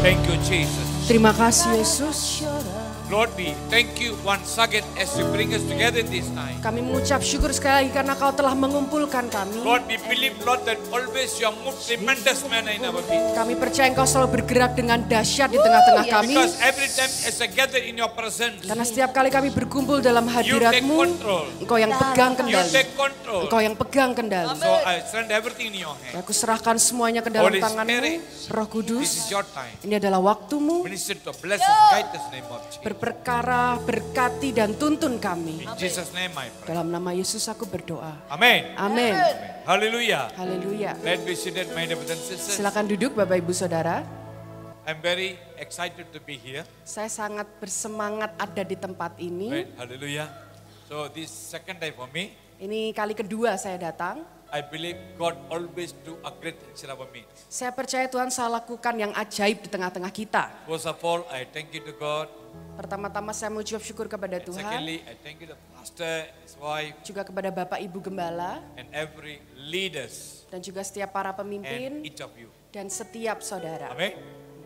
Thank you, Jesus. Terima kasih Yesus. Lord, we thank you once again as you bring us together this night. Kami mengucap syukur sekali lagi karena Kau telah mengumpulkan kami. Lord, we believe, Lord, that always you are moved tremendous manner in our midst. Kami percaya Engkau selalu bergerak dengan dahsyat di tengah-tengah kami. Because every time as I gather in your presence, Karena setiap kali kami berkumpul dalam you take hadirat-Mu, control. Engkau yang pegang You kendali. take control. Engkau yang pegang kendali. So I surrender everything in your hand. Aku serahkan semuanya ke dalam Holy tangan-Mu. Spirit, Roh This Kudus, is your time. ini adalah waktu-Mu. Minister to bless us, guide us in the name of Jesus. Berperkara, berkati dan tuntun kami. In Jesus' name I pray. Dalam nama Yesus aku berdoa. Amen. Amin. Hallelujah. Haleluya. Let's be seated, my dear brothers and sisters. Silakan duduk Bapak Ibu Saudara. I'm very excited to be here. Saya sangat bersemangat ada di tempat ini. Right? Hallelujah. So this second time for me, Ini kali kedua saya datang. I believe God always do a great things in our midst. Saya percaya Tuhan selalu lakukan yang ajaib di tengah-tengah kita. First of all, I thank you to God. Pertama-tama saya mengucap syukur kepada And Tuhan. secondly, I thank you to pastor, his wife, Juga kepada Bapak Ibu Gembala. and every leaders Dan juga setiap para and pemimpin. each of you. Dan setiap saudara. Amen.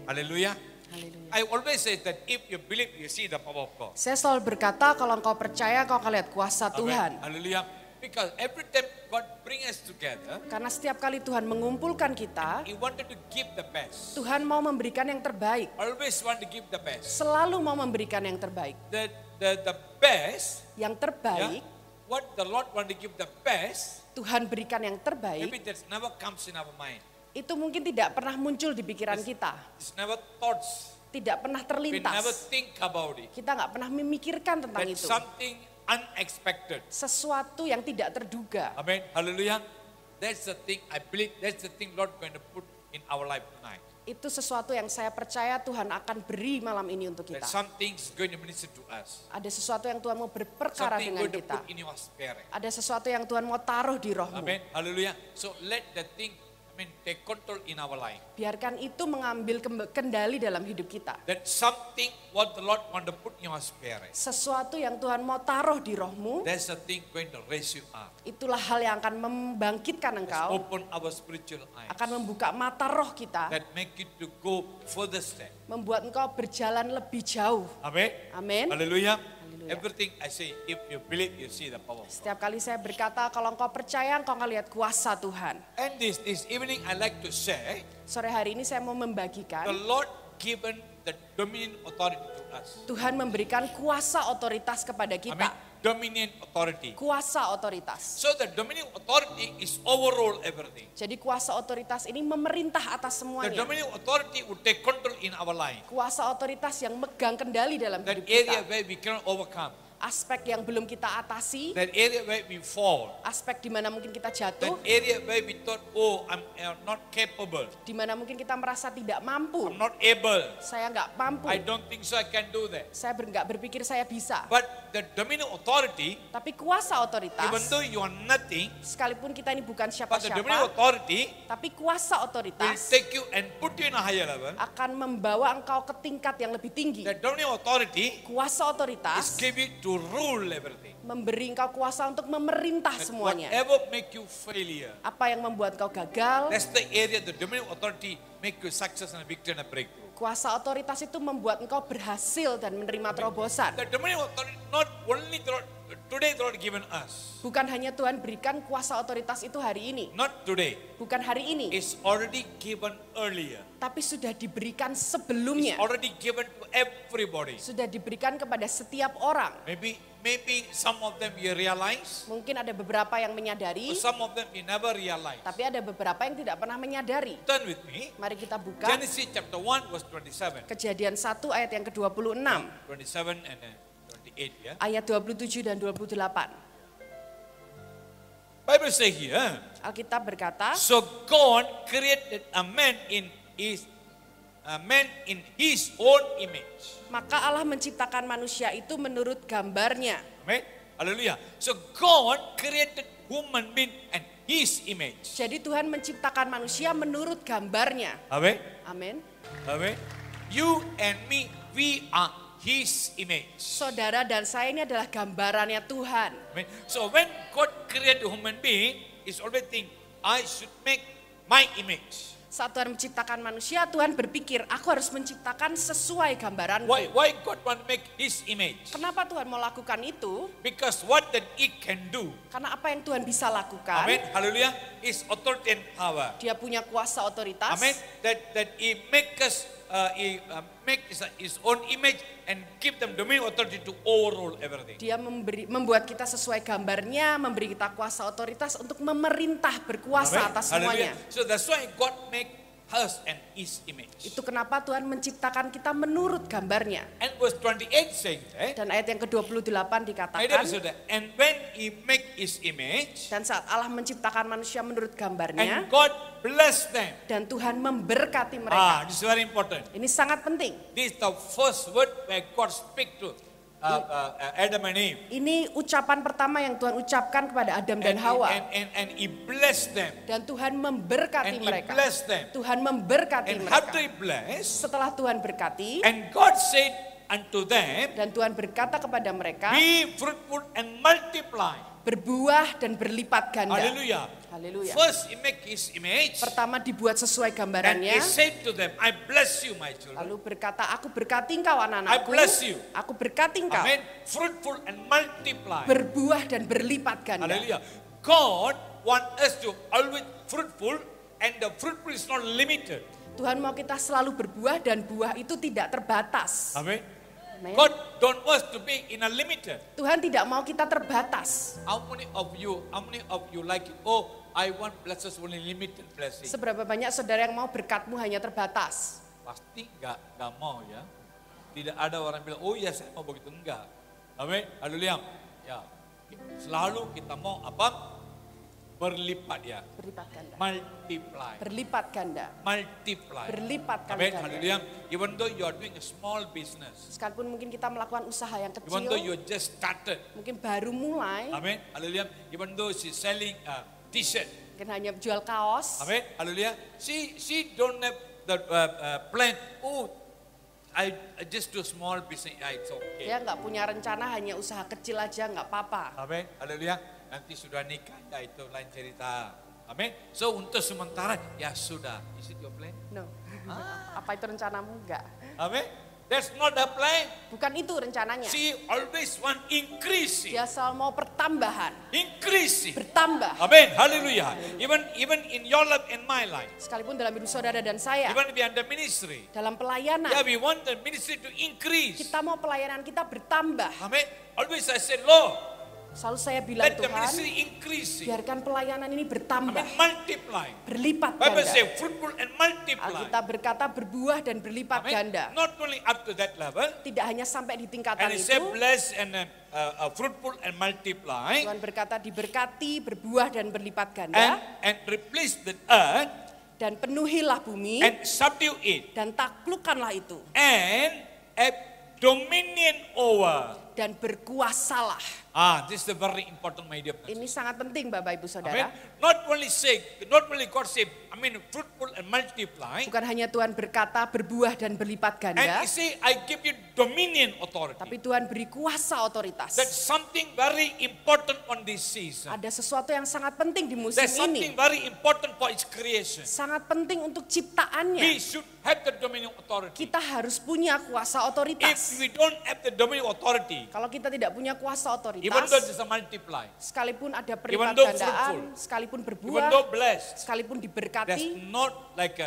Hallelujah. Haleluya. I always say that if you believe, you see the power of God. Saya selalu berkata kalau engkau percaya kau akan lihat kuasa Amen. Tuhan. Hallelujah. Because every time God bring us together, Karena setiap kali Tuhan mengumpulkan kita, He wanted to give the best. Tuhan mau memberikan yang terbaik. Always want to give the best. Selalu mau memberikan yang terbaik. The best, Yang yeah, terbaik, what the Lord want to give the best, Tuhan berikan yang terbaik. maybe that never comes in our mind. Itu mungkin tidak pernah muncul di pikiran kita. It's never thoughts. Tidak pernah We never terlintas. think about it. Kita nggak pernah memikirkan tentang That's itu. something unexpected. Sesuatu yang tidak terduga. Amen. Hallelujah. That's the thing, I believe that's the thing Lord going to put in our life tonight. Itu sesuatu yang saya percaya Tuhan akan beri malam ini untuk That kita. something is going to minister to us. Ada sesuatu yang Tuhan mau berperkara Something dengan going to kita. put in your spirit. Ada sesuatu yang Tuhan mau taruh di rohmu. Amen. Hallelujah. So let the thing, take control in our life. Biarkan itu mengambil kendali dalam hidup kita. That something what the Lord want to put in your spirit. Sesuatu yang Tuhan mau taruh di rohmu, That's the thing going to raise you up. itulah hal yang akan membangkitkan Let's engkau, open our spiritual eyes. akan membuka mata roh kita, That make you to go further step. membuat engkau berjalan lebih jauh. Amen. Amin. Hallelujah. Hallelujah. Everything I say, if you believe, you see the power. Setiap kali saya berkata, kalau engkau percaya, engkau akan lihat kuasa Tuhan. And this evening, I like to say, Sore hari ini saya mau the membagikan, Lord given the dominion authority to us. Tuhan memberikan kuasa otoritas kepada Amen. kita. Dominion authority. Kuasa otoritas. So the dominion authority is overall everything. Jadi kuasa otoritas ini memerintah atas The semuanya. dominion authority would take control in our life. Kuasa otoritas yang megang kendali dalam That hidup area kita. where we cannot overcome. Aspek yang belum kita atasi, That area where we fall. aspek di mana mungkin kita That jatuh, area where we thought, oh, I'm not capable. di mana mungkin kita merasa tidak mampu. I'm not able. Saya nggak mampu. I don't think so I can do that. Saya nggak berpikir saya bisa. But the dominion authority, Tapi kuasa even otoritas, though you are nothing, sekalipun kita ini bukan but the dominion siapa-siapa, authority tapi kuasa will otoritas take you and put you in a higher level. akan membawa engkau ke tingkat yang lebih tinggi. The dominion authority Kuasa is otoritas give you to rule everything. memberi engkau kuasa untuk memerintah That semuanya. whatever make you failure, Apa yang membuat engkau gagal, that's the area the dominion authority make you success and victory and a breakthrough. kuasa otoritas itu membuat engkau berhasil dan menerima terobosan. The dominion authority not only the Lord, today the Lord given us, Bukan hanya Tuhan berikan kuasa otoritas itu hari ini, not today, bukan hari ini, it's already given earlier. tapi sudah diberikan It's sebelumnya. already given to everybody. Sudah diberikan kepada setiap orang. Maybe some of them you realize, Mungkin ada beberapa yang menyadari, or some of them you never realize. tapi ada beberapa yang tidak pernah menyadari. Turn with me, Mari kita buka Genesis chapter 1 verse 27. Kejadian 1 ayat yang ke-26, 27 and 28 ya. ayat 27 dan 28. Bible say here, Alkitab berkata, so God created a man in his own image. maka Allah menciptakan manusia itu menurut gambarnya. Amen. Hallelujah. So God created human being and his image. Jadi Tuhan menciptakan manusia menurut gambarnya. Amen. Amin. Amen. You and me, we are his image. Saudara dan saya ini adalah gambarannya Tuhan. Amen. So when God created a human being, is always think, I should make my image. Saat Tuhan menciptakan manusia, Tuhan berpikir, aku harus menciptakan sesuai gambaranku. Why God want to make His image? Kenapa Tuhan mau lakukan itu? Because what that He can do, Karena apa yang Tuhan bisa lakukan, amen, hallelujah, is authority and power. Dia punya kuasa otoritas. Amen. That He make us, make His own image and give them dominion authority to overrule everything. Dia membuat kita sesuai gambarnya, memberi kita kuasa otoritas untuk memerintah, berkuasa Amen. atas semuanya. Hallelujah. So that's why God make us and His image. Itu kenapa Tuhan menciptakan kita menurut gambarnya. And verse 28 saying that, Dan ayat yang ke-28 my dikatakan, dear brother, and when He make His image, dan saat Allah menciptakan manusia menurut gambarnya, and God bless them. dan Tuhan memberkati mereka. This is very important. Ini sangat penting. This is the first word where God speak to Adam and Eve. Ini ucapan pertama yang Tuhan ucapkan kepada Adam dan Hawa. And He blessed them. Dan Tuhan memberkati And He mereka. blessed them. Tuhan memberkati And mereka. after He blessed, Setelah Tuhan berkati, and God said unto them, dan Tuhan berkata kepada mereka, be fruitful and multiply. berbuah dan berlipat ganda. Hallelujah. Haleluya. First He make His image. Pertama dibuat sesuai And gambarannya. He said to them, I bless you, my children. Lalu berkata, aku berkati engkau anak-anakku. I bless you. Aku berkati engkau. Amen. Fruitful and multiply. Berbuah dan berlipat ganda. Hallelujah. God want us to always fruitful, and the fruitful is not limited. Tuhan mau kita selalu berbuah dan buah itu tidak terbatas. Amen. Amen. God don't want us to be in a limited. Tuhan tidak mau kita terbatas. How many of you like it? Oh, I want blessings only limited blessing. Seberapa banyak saudara yang mau berkatmu hanya terbatas? Pasti nggak mau ya. Tidak ada orang bilang, oh ya saya mau begitu, enggak. Amin. Haleluya. Ya. Selalu kita mau apa? Berlipat ya. Berlipat ganda. Multiply. Berlipat ganda. Multiply. Berlipat Amin. ganda. Haleluya. Even though you are doing a small business, Sekalipun mungkin kita melakukan usaha yang even though you kecil, just started, mungkin baru mulai, amin. Haleluya. Even though she's selling a t-shirt, mungkin hanya jual kaos, amin. Haleluya. She don't have the plan. Oh, I just do small business. Yeah, it's okay. dia nggak punya rencana, hanya usaha kecil aja, nggak apa-apa. Amin. Haleluya. Nanti sudah nikah, ya itu lain cerita. Amin. So untuk sementara ya sudah. Is it your plan? No. Apa itu rencanamu? Enggak. Amin. That's not the plan. Bukan itu rencananya. She always want increasing. Dia selalu mau pertambahan, Increasing. bertambah. Amen. Hallelujah. Even in your life and my life. Sekalipun dalam hidup saudara dan saya, Even we are the ministry. dalam pelayanan, Yeah, we want the ministry to increase. kita mau pelayanan kita bertambah. Amen. Always I say, Lord, Selalu saya bilang, let the Tuhan, ministry increasing. biarkan pelayanan ini Amen. bertambah, Multiply. berlipat Bible ganda. say fruitful and multiply. Alkitab berkata berbuah dan berlipat Amen. ganda. Not only up to that level. Tidak hanya sampai di tingkatan And he itu. said, bless and fruitful and multiply. Tuhan berkata diberkati, berbuah dan berlipat ganda. And replace the earth. Dan penuhilah bumi. And subdue it. Dan taklukkanlah itu. And have dominion over. Dan berkuasalah. This is a very important, my dear friends. Ini sangat penting Bapak Ibu Amen. Saudara. Not only God say, fruitful and multiply. Bukan hanya Tuhan berkata berbuah dan berlipat And ganda. he say, I give you dominion authority. Tapi Tuhan beri kuasa otoritas. That's something very important on this season. Ada sesuatu yang sangat penting di musim That's something ini. very important for its creation. Sangat penting untuk We ciptaannya. should have the dominion authority. Kita harus punya kuasa If otoritas. we don't have the dominion authority, Kalau kita tidak punya kuasa even though otoritas, there's a multiply, sekalipun ada Even perlipat though gandaan, fruitful, sekalipun even berbuah, though blessed, sekalipun that's diberkati, not like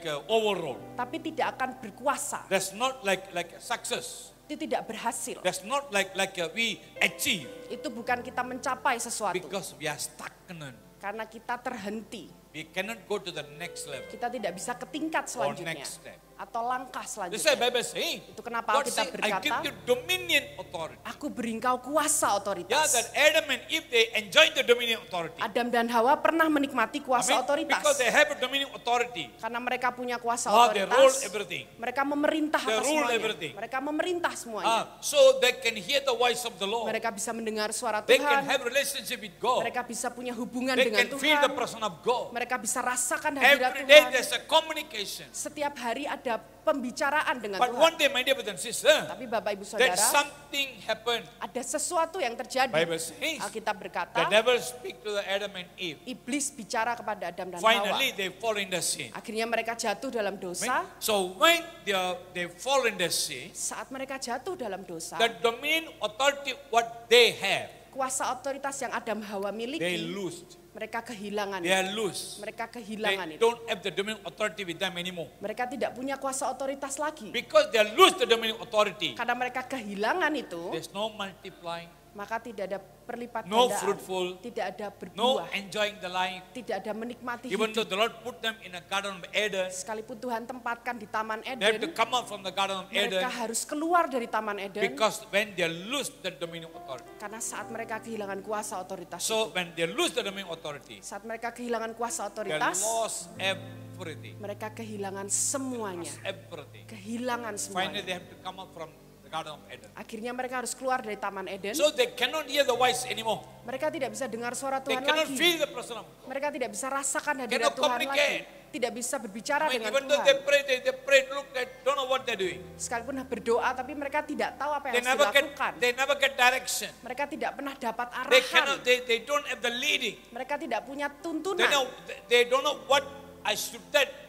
a overall. tapi tidak akan berkuasa. That's not like a success. Itu tidak berhasil. That's not like we achieve Itu bukan kita mencapai sesuatu. because we are stagnant. Karena kita terhenti. We cannot go to the next level Kita tidak bisa ke tingkat or selanjutnya. next step. Atau langkah This is why selanjutnya. Bible saying, Itu kenapa God kita say, I berkata, give you dominion authority. aku beri engkau kuasa Yeah, otoritas. that Adam and Eve, they enjoy the dominion authority. Adam dan Hawa pernah menikmati kuasa Amen. otoritas. Because they have a dominion authority. Karena mereka punya kuasa They rule otoritas. everything. Mereka memerintah They atas rule semuanya. everything. Mereka memerintah semuanya. So they can hear the voice of the Lord. Mereka bisa mendengar suara They can Tuhan. have relationship with God. Mereka bisa punya hubungan They dengan can feel the Tuhan. person of God. Mereka bisa rasakan hadirat Every day Tuhan. there's a communication. Setiap hari ada ada pembicaraan dengan But Tuhan. one day, my dear brothers and sisters, Tapi Bapak Ibu that Saudara, something happened. ada sesuatu yang terjadi. Bible says Alkitab berkata, the devil speak to the Adam and Eve. iblis bicara kepada Adam dan Hawa. Finally, they fall in the sin. Akhirnya mereka jatuh dalam dosa. So when they fall in the sin, Saat mereka jatuh dalam dosa, the dominion authority what they have, kuasa otoritas yang Adam Hawa they miliki, lose. mereka kehilangan. They are loose. Mereka kehilangan They itu. don't have the dominion authority with them anymore. Mereka tidak punya kuasa otoritas lagi. Because they lose the dominion authority, Karena mereka kehilangan itu, there's no multiplying, maka tidak ada perlipat no gandaan, fruitful, tidak ada no berbuah, enjoying the life. tidak ada menikmati Even though hidup. the Lord put them in a garden of Eden, Sekalipun Tuhan tempatkan di Taman they have to Eden, come out from the garden of Eden mereka harus keluar dari Taman Eden. because when they lose the dominion authority. Karena saat mereka kehilangan kuasa otoritas, So when they lose the dominion authority, saat mereka kehilangan kuasa they otoritas, lost everything. mereka kehilangan semuanya. Everything. Kehilangan Finally, semuanya. they have to come out from the garden of Eden. Akhirnya mereka harus keluar dari Taman Eden. So they cannot hear the voice anymore. Mereka tidak bisa dengar suara They Tuhan cannot lagi. feel the presence of God. Mereka tidak bisa rasakan Cannot hadirat Tuhan lagi. communicate. Tidak bisa berbicara dengan Even though they Tuhan. pray, they pray, look, they don't know what they're doing. Sekalipun berdoa, tapi mereka tidak tahu apa They yang harus dilakukan. never get direction. Mereka tidak pernah dapat They arahan. cannot, they don't have the leading. Mereka tidak punya They tuntunan. don't know what I should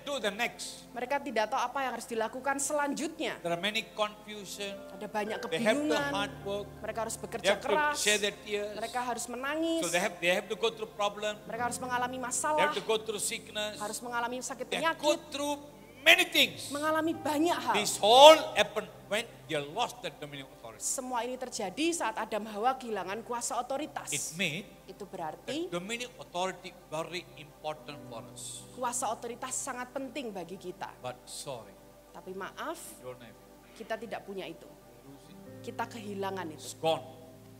do the next. Mereka tidak tahu apa yang harus dilakukan selanjutnya. There are many confusion. Ada banyak They have to kebingungan. hard work. Mereka harus They bekerja have to keras. share their tears. Mereka harus menangis. So they have to go through problem. Mereka harus mengalami They masalah. have to go through sickness. Harus mengalami sakit They have to go penyakit. through many things. Mengalami banyak hal. This all happened when they lost the dominion authority. Semua ini terjadi saat Adam Hawa kehilangan kuasa otoritas. It made Itu berarti dominion authority very important for us. kuasa otoritas sangat penting bagi kita. But sorry, Tapi maaf, don't have it. kita tidak punya itu. Lose it. Kita kehilangan itu. It's gone.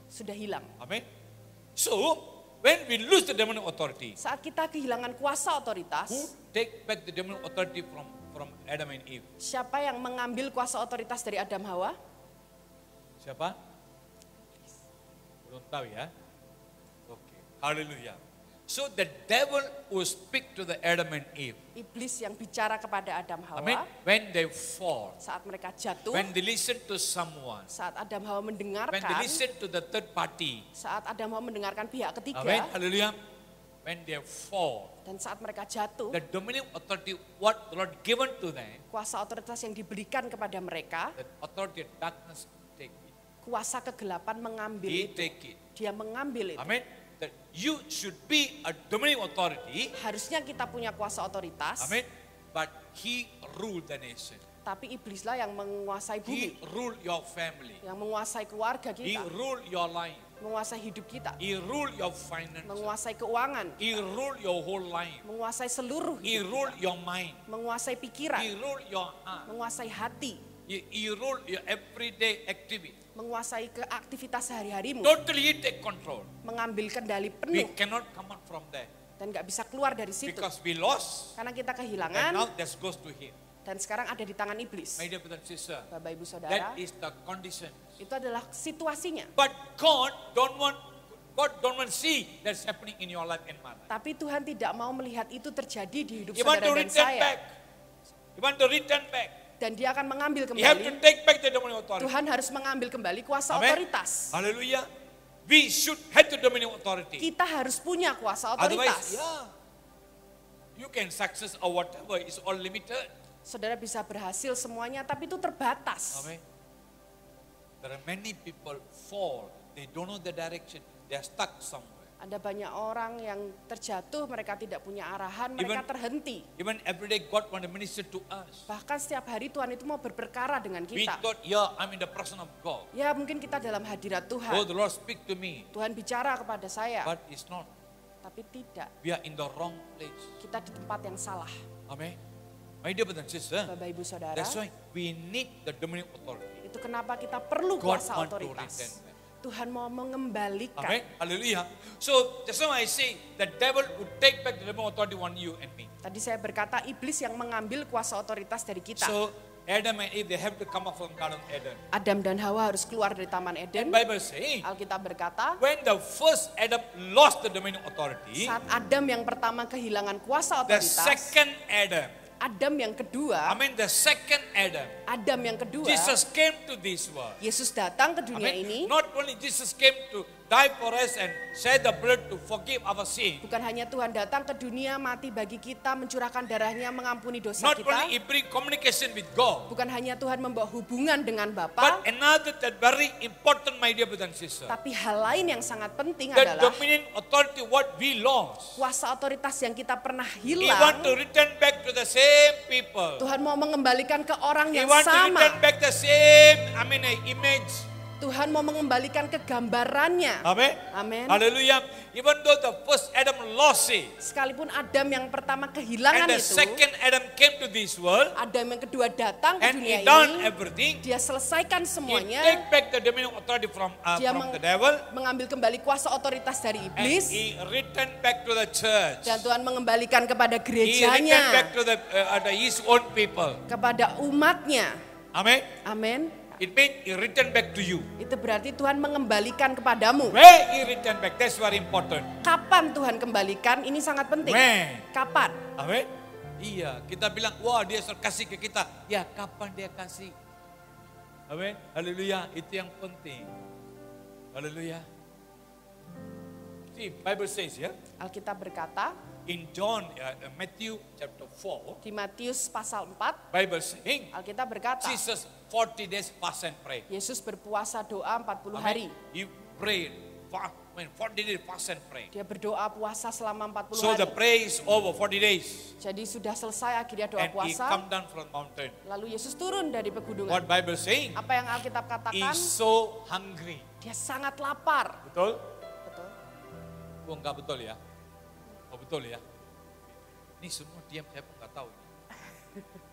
Sudah hilang. Amen. So when we lose the dominion authority, Saat kita kehilangan kuasa otoritas, who take back the dominion authority from Adam and Eve? siapa yang mengambil kuasa otoritas dari Adam Hawa? Siapa? Belum tahu ya. Okay. Hallelujah. So the devil will speak to the Adam and Eve. Iblis yang bicara kepada Adam Amen. Hawa When they fall, saat mereka jatuh, when they listen to someone, saat Adam Hawa when they mendengarkan, listen to the third party. saat Adam Hawa mendengarkan pihak Amen. ketiga, Hallelujah. When they fall, dan saat mereka jatuh, the dominion authority what the Lord given to them, kuasa otoritas yang diberikan kepada mereka, that authority of darkness take it. kuasa kegelapan mengambil He itu. take it. Dia mengambil itu. Amen. That you should be a dominion authority. Harusnya kita punya kuasa otoritas, Amen. But he ruled the nation. tapi iblislah yang menguasai He bumi, ruled your family. yang menguasai keluarga He kita, ruled your life. menguasai hidup kita, He ruled your finances. menguasai keuangan, He ruled your whole life. menguasai seluruh He hidup ruled kita, your mind. menguasai He pikiran, ruled your heart. menguasai hati, He ruled your everyday activity. menguasai ke aktivitas sehari-harimu, Totally he take control. mengambil kendali We penuh cannot come out from there dan nggak bisa keluar dari situ. because we lost. Karena kita And kehilangan now that goes to him. dan sekarang ada di tangan iblis. My dear brother and sister, Bapak Ibu Saudara, that is the condition. itu adalah situasinya. But God don't want see that's happening in your life and my life. Tapi Tuhan tidak mau melihat itu terjadi di hidup He want saudara to dan return saya. back. He want to return back. Dan dia akan mengambil He have to kembali. take back the dominion authority. Tuhan harus mengambil kembali kuasa Amen. otoritas. Hallelujah. We should have the dominion authority. Kita harus punya kuasa Otherwise, otoritas. yeah, you can success or whatever is all limited. Saudara bisa berhasil semuanya, tapi itu terbatas. Amen. There are many people fall. They don't know the direction. They are stuck somewhere. Ada banyak orang yang terjatuh, mereka tidak punya arahan, mereka terhenti. Even every day God want to minister to us. Bahkan setiap hari Tuhan itu mau berperkara dengan We kita. thought, yeah, I'm in the presence of God. Ya mungkin kita dalam hadirat Oh, Tuhan. the Lord speak to me. Tuhan bicara kepada saya, But it's not. tapi tidak. We are in the wrong place. Kita di tempat yang salah. Amen. My dear brothers and sisters, Bapak Ibu Saudara, that's why we need the dominion authority. itu kenapa kita perlu God kuasa want to otoritas. return back. Tuhan mau mengembalikan. Amen. Hallelujah. So that's why I say the devil would take back the dominion authority on you and me. Tadi saya berkata iblis yang mengambil kuasa otoritas dari kita. So Adam and Eve, they have to come up from Garden of Eden. Adam dan Hawa harus keluar dari Taman And Eden. Bible say Alkitab berkata, when the first Adam lost the dominion authority, saat Adam yang pertama kehilangan kuasa the otoritas, second Adam Adam yang kedua, the second Adam. Adam yang kedua, Jesus came to this world. Yesus datang ke dunia ini. Not only Jesus came to die for us and shed the blood to forgive our sin. Bukan hanya Tuhan datang ke dunia, mati bagi kita, mencurahkan darahnya, mengampuni dosa Not kita. only he bring communication with God. Bukan hanya Tuhan membawa hubungan dengan Bapa. But another that very important, my dear brothers and sisters. Tapi hal lain yang sangat penting The adalah dominion authority what we lost. kuasa otoritas yang kita pernah He want to hilang. return back to the same people. Tuhan mau mengembalikan ke orang He yang want to sama. return back the same, image. Tuhan mau mengembalikan ke gambarannya. Amen. Amin. Hallelujah. Even though the first Adam lost it, Sekalipun Adam yang pertama and kehilangan the itu, second Adam came to this world, Adam yang kedua datang ke and dunia he done ini, everything. dia selesaikan He semuanya, take back the dominion authority from dia the devil, mengambil kembali kuasa otoritas dari and iblis, he return back to the church. dan Tuhan mengembalikan kepada He return gerejanya, back to his own people. kepada umatnya. Amen. Amin. It means he return back to you. Itu berarti Tuhan mengembalikan kepadamu. Where he return back, that's very important. Kapan Tuhan kembalikan? Ini sangat penting. When? Kapan? Amin. Iya, kita bilang, wah dia kasih ke kita. Ya, kapan dia kasih? Amin. Haleluya, itu yang penting. Haleluya. See, Bible says ya, Alkitab berkata in Matthew chapter 4, di Matius pasal 4, Bible saying, Alkitab berkata Jesus 40 days fast and pray. Yesus berpuasa doa 40 hari. He prayed, 40 days fast and pray. Dia berdoa puasa selama 40 So hari. the prayer is over, 40 days. Jadi sudah selesai akhirnya doa And he puasa. come down from the mountain. Lalu Yesus turun dari pegunungan. What Bible saying? Apa yang Alkitab katakan? He's so hungry. Dia sangat lapar. Betul? Betul. Oh enggak betul ya? Oh betul ya? Ini semua diam, saya pun enggak tahu.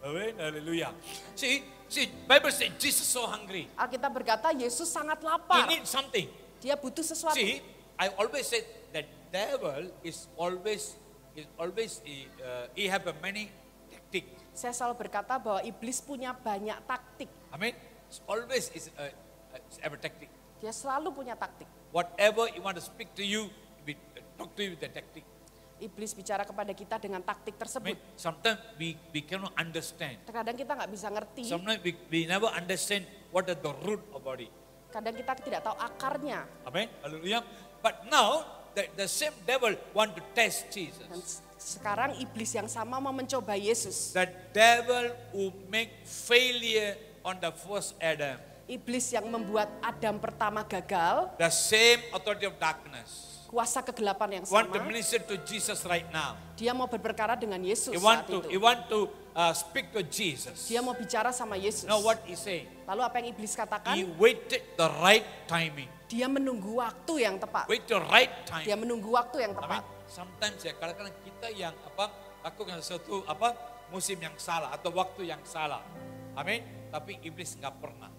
Amen, haleluya. See, Bible say Jesus so hungry. Alkitab berkata Yesus sangat He lapar. need something. Dia butuh sesuatu. See, I always say that devil is always he have a many tactic. Saya selalu berkata bahwa iblis punya banyak taktik. Amen. It's always is every tactic. Dia selalu punya taktik. Whatever he want to speak to you, we talk to you with the tactic. Iblis bicara kepada kita dengan taktik I tersebut. mean, sometimes we cannot understand. Terkadang kita nggak bisa ngerti. Sometimes we never understand what is the root of it. Kadang kita tidak tahu akarnya. Amen. Hallelujah. But now the same devil want to test Dan Jesus. sekarang iblis yang sama mau mencoba Yesus. The devil who make failure on the first Adam. Iblis yang membuat Adam pertama gagal, The same authority of darkness. kuasa kegelapan yang Want to sama. minister to Jesus right now. Dia mau berperkara dengan Yesus He saat want itu. to speak to Jesus. Dia mau bicara sama Yesus. Now what he say? Lalu apa yang iblis katakan? He waited the right timing. Dia menunggu waktu yang tepat. Wait the right Dia time. menunggu waktu yang I mean, tepat. sometimes ya kadang-kadang kita yang lakukan sesuatu musim yang salah atau waktu yang salah. Amin. Tapi iblis nggak pernah.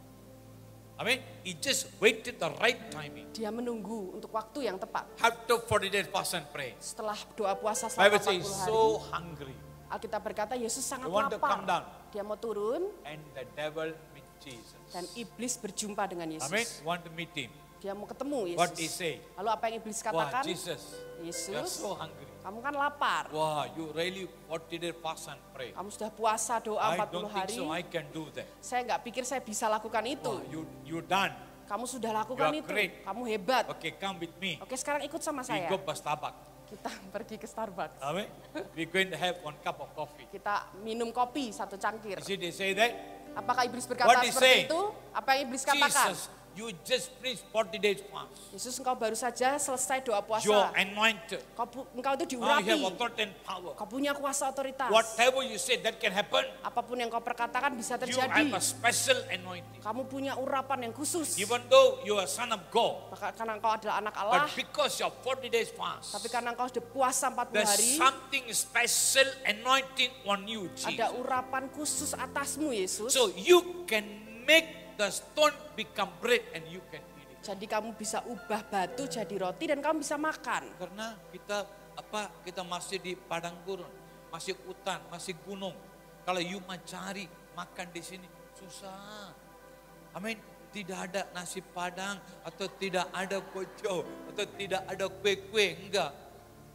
Amin. He just waited the right timing. Dia menunggu untuk waktu yang tepat. After 40 days fast and pray. Setelah doa puasa Bible selama says 40 hari, so hungry. Alkitab berkata Yesus sangat He want to come lapar. down. Dia mau turun And the devil meet Jesus. dan iblis berjumpa dengan Yesus. Amin. Want to meet him. Dia mau ketemu What he Yesus. say? Lalu apa yang iblis Wah katakan? Jesus, you are Yesus, so hungry. kamu kan lapar. Wah, you really 40 days fast and pray. Kamu sudah puasa doa I 40 don't think hari. so I can do that. Saya nggak pikir saya bisa lakukan itu. Wah, you done. Kamu sudah lakukan You are itu. great. Kamu hebat. Okay, come with me. Oke, sekarang ikut sama We saya. go to Starbucks. Kita pergi ke Starbucks. Amen. We're going to have 1 cup of coffee. Kita minum kopi satu cangkir. You see, they say that. Apakah iblis berkata What he say? seperti itu? Apa yang iblis katakan? Jesus, you just finish 40 days fast. Yesus, engkau baru saja selesai doa puasa. You're anointed. Engkau itu Now you have diurapi. authority and power. Kau punya kuasa otoritas. Whatever you say, that can happen. Apapun yang kau perkatakan bisa You terjadi. have a special anointing. Kamu punya urapan yang khusus. Even though you are son of God, Maka karena engkau adalah anak Allah, but because you're 40 days fast, tapi karena engkau sudah puasa 40 there's hari, something special anointing on you, ada Jesus. urapan khusus atasmu, Yesus. So you can make the stone become bread and you can eat it. Jadi kamu bisa ubah batu jadi roti dan kamu bisa makan. Karena kita masih di padang gurun, masih hutan, masih gunung. Kalau you mencari makan di sini susah. Amin. Tidak ada nasi padang atau tidak ada koco atau tidak ada kue-kue, enggak.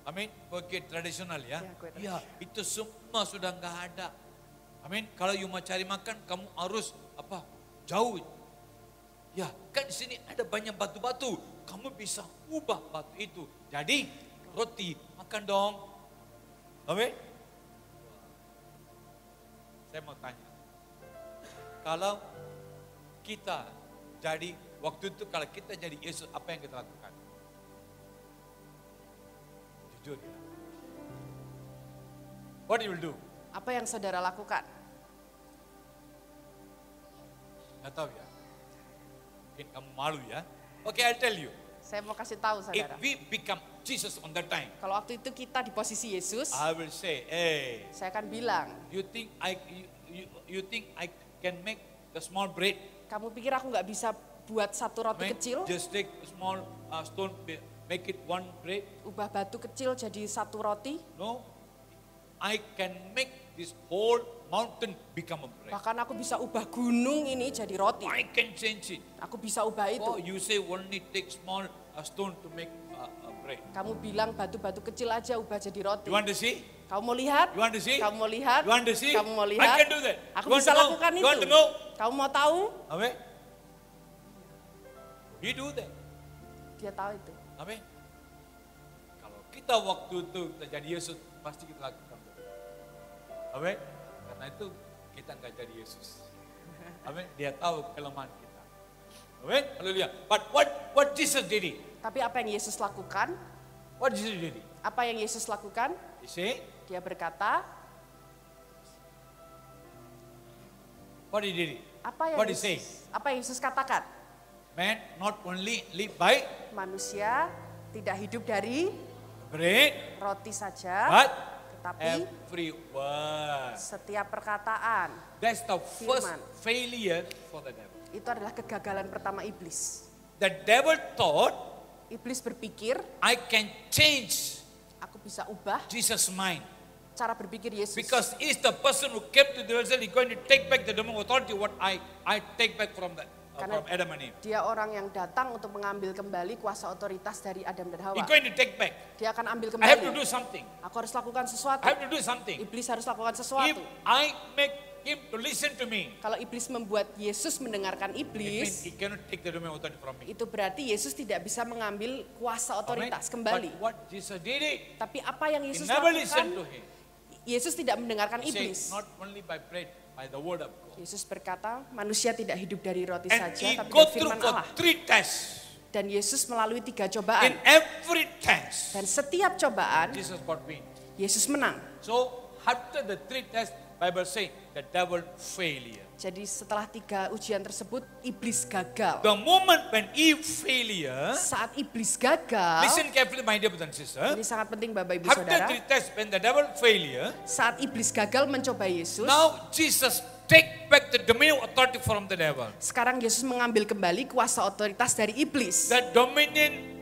Amin. Kue tradisional ya. Ya, kue Ya, itu semua sudah nggak ada. Amin. Kalau you mau cari makan, kamu harus apa? Jauh. Ya, kan di sini ada banyak batu-batu. Kamu bisa ubah batu itu. Jadi roti, makan dong. Amin. Saya mau tanya. Kalau kita jadi waktu itu kalau kita jadi Yesus, apa yang kita lakukan? Jujur ya. What you will do? Apa yang saudara lakukan? Nggak tahu ya. Mungkin kamu malu ya. Oke, I'll tell you. Saya mau kasih tahu If saudara. we become Jesus on that time, Kalau waktu itu kita di posisi Yesus, I will say, hey, saya akan bilang, you think you think I can make the small bread? kamu pikir aku nggak bisa buat satu roti I mean, kecil, just take a small stone, make it one bread? ubah batu kecil jadi satu roti? No, I can make this whole mountain become a bread. Bahkan aku bisa ubah gunung ini jadi roti. I can change it. Aku bisa ubah Oh, itu. you say only take small stone to make a bread. Kamu bilang batu-batu kecil aja ubah jadi roti. You want to see? Kamu mau lihat? You want to see? Kamu mau lihat? You want to see? Kamu mau I lihat? can do that. Aku You want bisa to know? lakukan You itu. want to know? Kamu mau tahu? Amen. You do that. Dia tahu itu. Amin. Kalau kita waktu itu kita jadi Yesus, pasti kita lakukan. Amin. Karena itu kita nggak jadi Yesus. Amin. Dia tahu kelemahan kita. Amin. Haleluya. But what Jesus did it? Tapi apa yang Yesus lakukan? What Jesus did it? Apa yang Yesus lakukan? You see? Dia berkata, What he did it? apa yang What he say? Apa yang Yesus katakan? Man not only live by Manusia tidak hidup dari bread, roti saja, but tetapi every word. setiap perkataan. That's the first Firman. failure for the devil. Itu adalah kegagalan pertama iblis. The devil thought, Iblis berpikir, I can change aku bisa ubah Jesus' mind. cara berpikir Yesus. Because he's the person who came to the world, he's going to take back the dominion authority what I take back from Karena from Adam and Eve. dia orang yang datang untuk mengambil kembali kuasa otoritas dari Adam dan Hawa. He's going to take back. Dia akan ambil I have to kembali. do something. Aku harus lakukan sesuatu. I have to do something. Iblis harus lakukan If sesuatu. I make him to listen to me, Kalau iblis membuat Yesus mendengarkan it means iblis, he cannot take the dominion authority from me. itu berarti Yesus tidak bisa mengambil kuasa Amen. otoritas But kembali. what Jesus did it, Tapi apa yang he Yesus never listened to lakukan? him. Yesus tidak mendengarkan He said, iblis. not only by bread, by the word of God. Yesus berkata, manusia tidak hidup dari roti And he saja, tapi go dari through firman for Allah. 3 tests. Dan Yesus melalui 3 In cobaan. every test, Dan setiap cobaan, Jesus got win. Yesus menang. So after the 3 tests, Bible say the devil failure. Jadi setelah 3 ujian tersebut, iblis gagal. The moment when Eve failure, Saat iblis gagal, listen carefully my dear brothers and sisters. ini sangat penting Bapak Ibu After Saudara. 3 tests, when the devil failure, Saat iblis gagal mencoba Yesus, now Jesus take back the dominion authority from the devil. sekarang Yesus mengambil kembali kuasa otoritas dari iblis. The dominion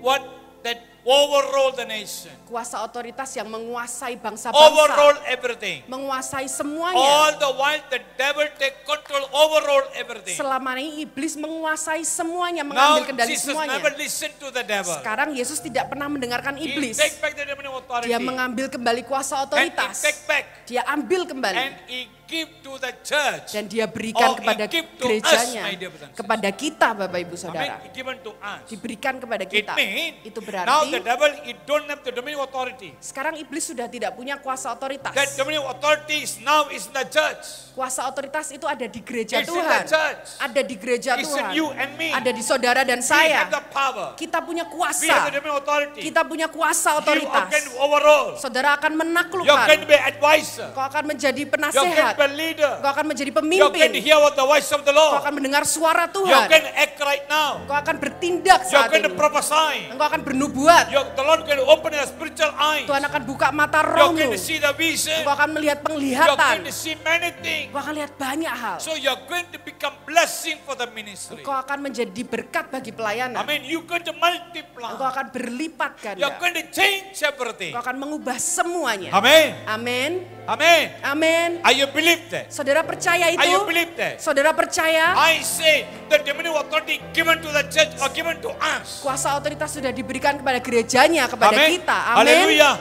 that overrule the nation, Kuasa otoritas yang menguasai bangsa-bangsa, overrule everything. menguasai semuanya. All the while the devil take control, overrule everything. Selama ini iblis menguasai semuanya, Now mengambil kendali Jesus semuanya. never listen to the devil. Sekarang Yesus tidak pernah mendengarkan He iblis. take back the dominion authority. Dia mengambil kembali kuasa And he otoritas. take back. Dia ambil kembali. And he give to the church. Dan dia berikan Oh, kepada he give to gerejanya, us, my dear brothers and kepada kita Bapak Ibu Amen. Saudara. He given to us. Diberikan kepada It kita. means Itu now the berarti devil he don't have the dominion authority. sekarang iblis sudah tidak punya kuasa otoritas. That dominion authority is now is in the church. Kuasa otoritas itu ada di gereja It's in Tuhan. the church. Ada di gereja It's in Tuhan. you and me. Ada di saudara dan We saya. have the power. Kita punya We have kuasa. the dominion authority. Kita punya kuasa You are otoritas. going to overrule. Saudara akan You are going menaklukkan. to be advisor. Kau akan menjadi You are going penasehat. to be leader. Kau akan menjadi You are going to pemimpin. hear what the voice of the Kau Lord. akan mendengar suara You are Tuhan. going to act right now. Kau akan bertindak You are saat going to ini. prophesy. Engkau akan bernubuat. The Lord going to open your spiritual eyes. Tuhan akan buka mata You are rohmu. going to see the vision. Engkau akan melihat You are penglihatan. going to see many things. Engkau akan lihat banyak hal. So you are going to become blessing for the ministry. Engkau akan menjadi berkat bagi pelayanan. I mean, you going to multiply. Engkau akan berlipat You are ganda. going to change everything. Engkau akan mengubah semuanya. Amen. Amin. Amen. Amin. Are you believe that? Saudara percaya Are you itu? believe that? Saudara percaya I say the dominion authority given to the church or given to us. kuasa otoritas sudah diberikan kepada gerejanya, kepada Amen. kita. Amin. Hallelujah.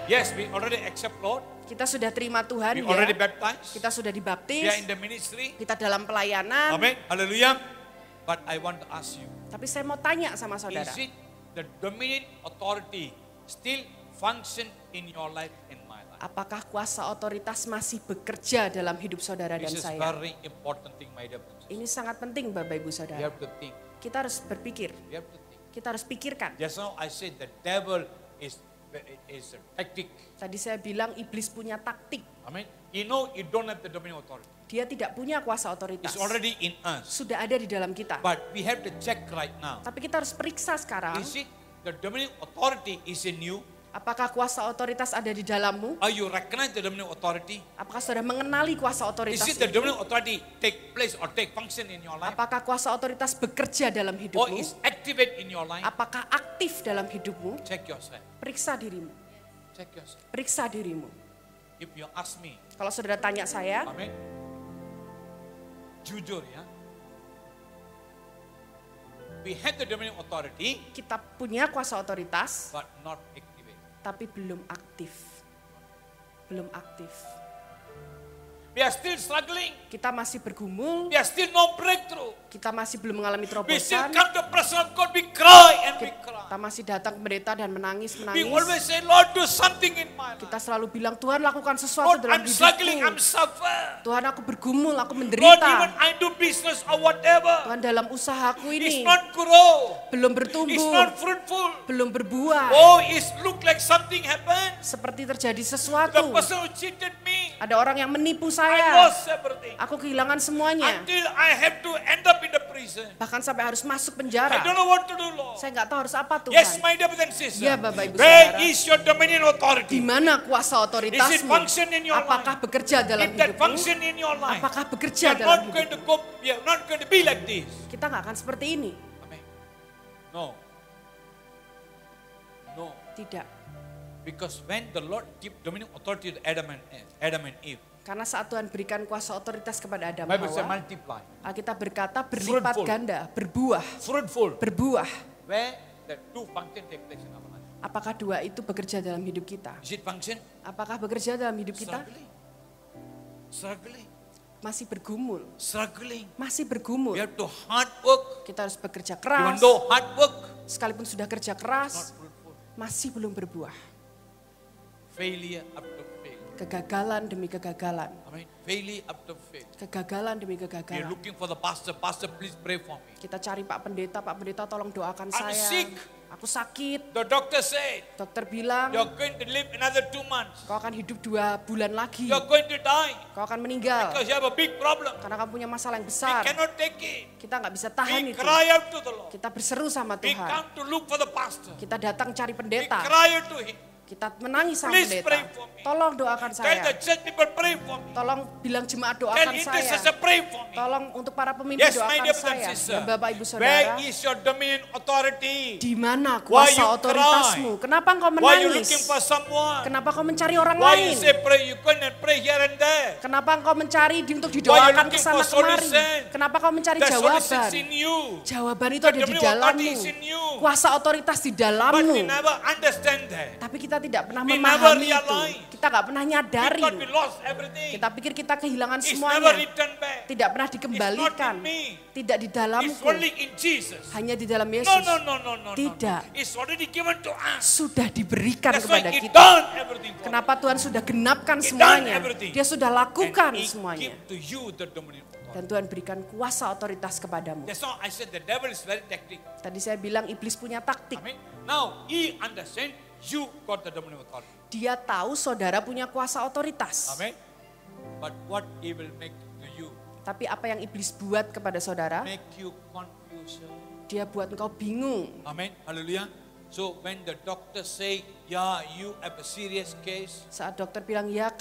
Yes, we already accept Lord. Kita sudah terima Tuhan We already ya. baptized. Kita sudah We dibaptis. are in the ministry. Kita dalam pelayanan. Amen. Hallelujah. But I want to ask you, Tapi saya mau tanya sama saudara. is it the dominion authority still function in your life and my life? Apakah kuasa otoritas masih bekerja dalam hidup saudara dan This is saya? very important thing, my dear brothers. Ini sangat penting Bapak Ibu We Saudara. have to think. Kita harus berpikir, We have to think. kita harus pikirkan. Just now I said the devil is a tactic. Tadi saya bilang iblis punya taktik. Amen. You know you don't have the dominion authority. Dia tidak punya kuasa otoritas. It's already in us. Sudah ada di dalam kita. But we have to check right now. Tapi kita harus periksa sekarang. Is it the dominion authority is in you? Apakah kuasa otoritas ada di dalammu? Are you recognize the dominion authority? Apakah saudara mengenali kuasa Is otoritas it the itu? dominion authority take place or take function in your life? Apakah kuasa otoritas bekerja dalam Or hidupmu? is activate in your life? Apakah aktif dalam hidupmu? Check yourself. Periksa dirimu. Check yourself. Periksa dirimu. If you ask me, Kalau saudara tanya saya, amen. Jujur ya. We have the dominion authority, kita punya kuasa otoritas, but not activate. tapi belum aktif. Belum aktif. We are still struggling. Kita masih bergumul, We are still no breakthrough. kita masih belum mengalami We still terobosan. come to the presence of God. We cry and we cry. Kita masih datang ke pendeta dan menangis. We always say, Lord, do something in my life. Kita selalu bilang, Tuhan lakukan sesuatu Lord, dalam I'm struggling. I'm hidupku. suffer. Tuhan, aku bergumul, aku Lord, menderita. even I do business or whatever. Tuhan, dalam usahaku It's ini not grow. belum It's bertumbuh, not fruitful. belum berbuah. Oh, it look like something happened. Seperti terjadi The sesuatu. person who cheated me, Ada orang yang menipu I saya. lost everything. Aku kehilangan semuanya. Until I have to end up in the prison. Bahkan sampai harus masuk I penjara. don't know what to do, Lord. Saya nggak tahu harus apa Yes, Tuhan. my dear brothers and sisters. Ya, Bapak Ibu Where Saudara. is your dominion Di authority? mana kuasa Is it otoritasmu? function in your Apakah life? bekerja dalam If that hidupmu? function in your life, Apakah we bekerja are dalam not going to hidupmu? go. We are not going to be like this. Kita nggak akan seperti ini. Amen. No. No. Tidak. Because when the Lord give dominion authority to Adam and Eve, Karena saat Tuhan berikan kuasa otoritas kepada Adam Bible says Hawa, multiply, Alkitab berkata berlipat Fruitful. ganda, berbuah, fruitful. berbuah. Where the two function take place in our life. Apakah dua itu bekerja dalam hidup kita? Is it function? Apakah bekerja dalam hidup kita? Struggling. Struggling. Masih bergumul, Struggling. masih bergumul. We have to hard work. Kita harus bekerja Even keras, though hard work, sekalipun sudah kerja not keras, fruitful. masih belum berbuah. Failure after failure. Kegagalan demi kegagalan, I mean, failure after failure. kegagalan demi We are kegagalan. looking for the pastor. Pastor, please pray for me. Kita cari Pak Pendeta tolong doakan I'm saya. sick. Aku sakit. The doctor said, Dokter bilang, you're going to live another 2 months. kau akan hidup 2 bulan lagi. You're going to die Kau akan meninggal. because you have a big problem. Karena kamu punya masalah yang We besar. cannot take it. Kita nggak bisa tahan We itu. cry out to the Lord. Kita berseru sama We Tuhan. come to look for the pastor. Kita datang cari We pendeta. cry out to him. Kita menangis sama Please pendeta. pray for me. Tolong doakan Tell the saya. church people pray for me. Tolong bilang jemaat Tell doakan intercessor saya. pray for me. Tolong untuk para pemimpin Yes, my doakan dear brothers and saya. sisters. Dan Bapak Ibu Where Saudara, is your dominion authority? di mana Why kuasa you otoritasmu? Kenapa engkau Why you looking menangis? for someone? Kenapa kau mencari orang Why you lain? say pray? You couldn't pray here and there. Kenapa engkau mencari untuk Why you didoakan looking kesana for kemari? solution? Kenapa kau mencari The solution jawaban? is in you. Jawaban itu The ada di dominion authority dalammu. is in you. Kuasa otoritas di But we dalammu. never understand that. Tapi kita tidak pernah We never memahami itu. realize. Kita nggak pernah We nyadari. thought we lost everything. Kita pikir kita kehilangan It's never semuanya. returned back. Tidak pernah It's not dikembalikan. in me. Tidak di It's dalamku. only in Jesus. Hanya di dalam No, Yesus. no. Tidak. It's already given to us. Sudah diberikan That's why kepada He kita. done everything for us. Kenapa Tuhan sudah genapkan He done semuanya? everything. Dia sudah lakukan And He semuanya. give to you the dominion authority. Dan Tuhan berikan kuasa otoritas kepadamu. That's why I said the devil is very tactic. Tadi saya bilang iblis punya taktik. I mean, now he understand you got the dominion authority. Dia tahu saudara punya kuasa otoritas. Amen. But what he will make to you? Tapi apa yang iblis buat kepada saudara? Make you confusion. Dia buat engkau bingung. Amen. Hallelujah. So when the doctor say, yeah, you have a serious case, Saat dokter bilang ya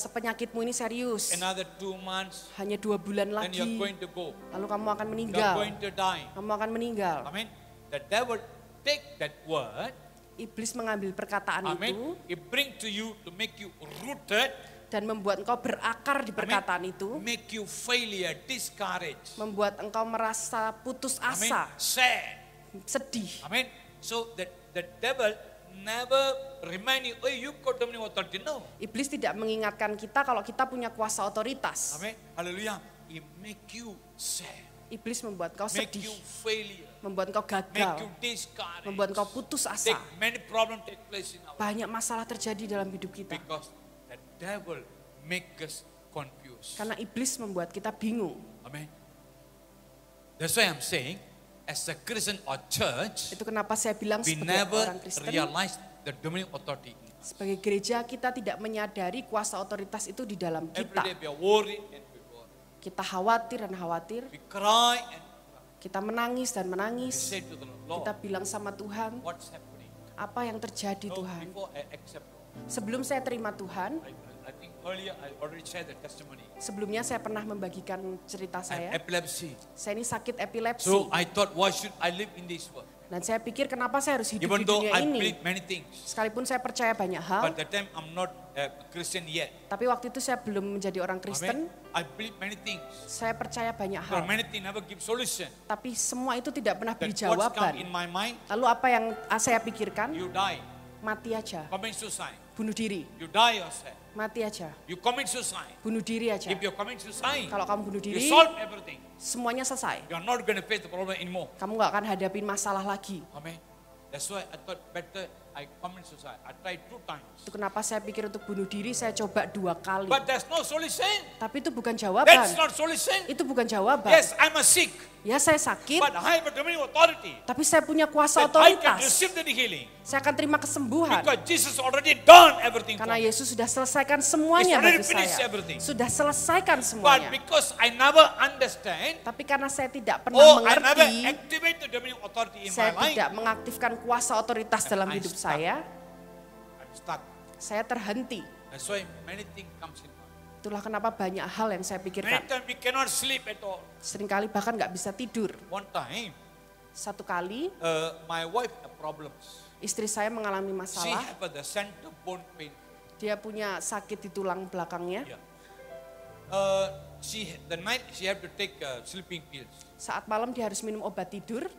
penyakitmu ini serius. another 2 months, Hanya 2 bulan then you're lagi. going to go. Lalu kamu akan You're meninggal. going to die. Kamu akan meninggal. Amen. The devil take that word, Iblis mengambil perkataan amen, itu. it bring to you to make you rooted Dan membuat engkau berakar di perkataan itu. Make you failure, discouraged. Membuat engkau merasa putus Amen. asa, Sad. sedih. Amen. So the devil never remind you, oh, you got dominion authority. No. Iblis tidak mengingatkan kita kalau kita punya kuasa otoritas. Amen. Hallelujah. It make you sad. Iblis membuat kau Make sedih, you failure. membuat kau Make gagal, you discouraged. membuat kau putus asa. Many problems take place in our life Banyak masalah terjadi dalam hidup kita. because the devil make us confused. Karena iblis membuat kita bingung. Amen. That's why I'm saying, as a Christian or church, Itu kenapa saya bilang we sebagai never orang Kristen, realize the dominion authority. sebagai gereja kita tidak menyadari kuasa otoritas itu di dalam Every kita. day we are worried and we worry. Kita khawatir dan khawatir, We cry and kita menangis dan we menangis. say to the Lord, Kita bilang sama Tuhan, what's happening? apa yang terjadi No, Tuhan? before I accept, Sebelum saya terima Tuhan, I think earlier I already shared the testimony. sebelumnya saya pernah membagikan cerita I saya. have epilepsy. Saya ini sakit epilepsi. So I thought, why should I live in this world? Dan saya pikir kenapa saya harus hidup Even di though dunia I ini. believe many things, Sekalipun saya percaya banyak hal, but that time I'm not a Christian yet. tapi waktu itu saya belum menjadi orang Amen. Kristen. I believe many things, Saya percaya banyak but hal, many things never give solution. tapi semua itu tidak pernah beri That what's come in jawaban. my mind, Lalu apa yang saya pikirkan? you die, Mati aja, commit suicide. bunuh diri, You die yourself. mati aja, You commit suicide. bunuh diri aja. If you commit suicide, Kalau kamu bunuh you diri, solve everything. semuanya selesai. You are not going to face the problem anymore. Kamu gak akan hadapin masalah lagi. Amen. That's why I thought better I commit suicide. I tried 2 times. Itu kenapa saya pikir untuk bunuh diri saya coba 2 kali. But there's no solution. Tapi itu bukan jawaban. That's not solution. Itu bukan jawaban. Yes, I'm a sick, Ya saya sakit, but I have a dominion authority. tapi saya punya kuasa That I can otoritas. receive the healing. Saya akan terima kesembuhan. Because Jesus already done everything for Karena me. Yesus sudah selesaikan semuanya He's already bagi finished saya. everything. Sudah selesaikan But semuanya. because I never understand, Tapi karena saya tidak pernah I never mengerti, activate the dominion authority in saya my tidak life, mengaktifkan kuasa otoritas dalam I hidup stuck. saya, I'm stuck. saya terhenti. That's why many things comes in mind. Itulah kenapa banyak hal yang saya Many pikirkan. times we cannot sleep at all. Seringkali bahkan nggak bisa tidur. One time, Satu kali my wife had problems. istri saya mengalami She masalah. had the center bone pain. Dia punya sakit di tulang belakangnya. Yeah. The night she had to take sleeping pills. Saat malam dia harus minum obat tidur.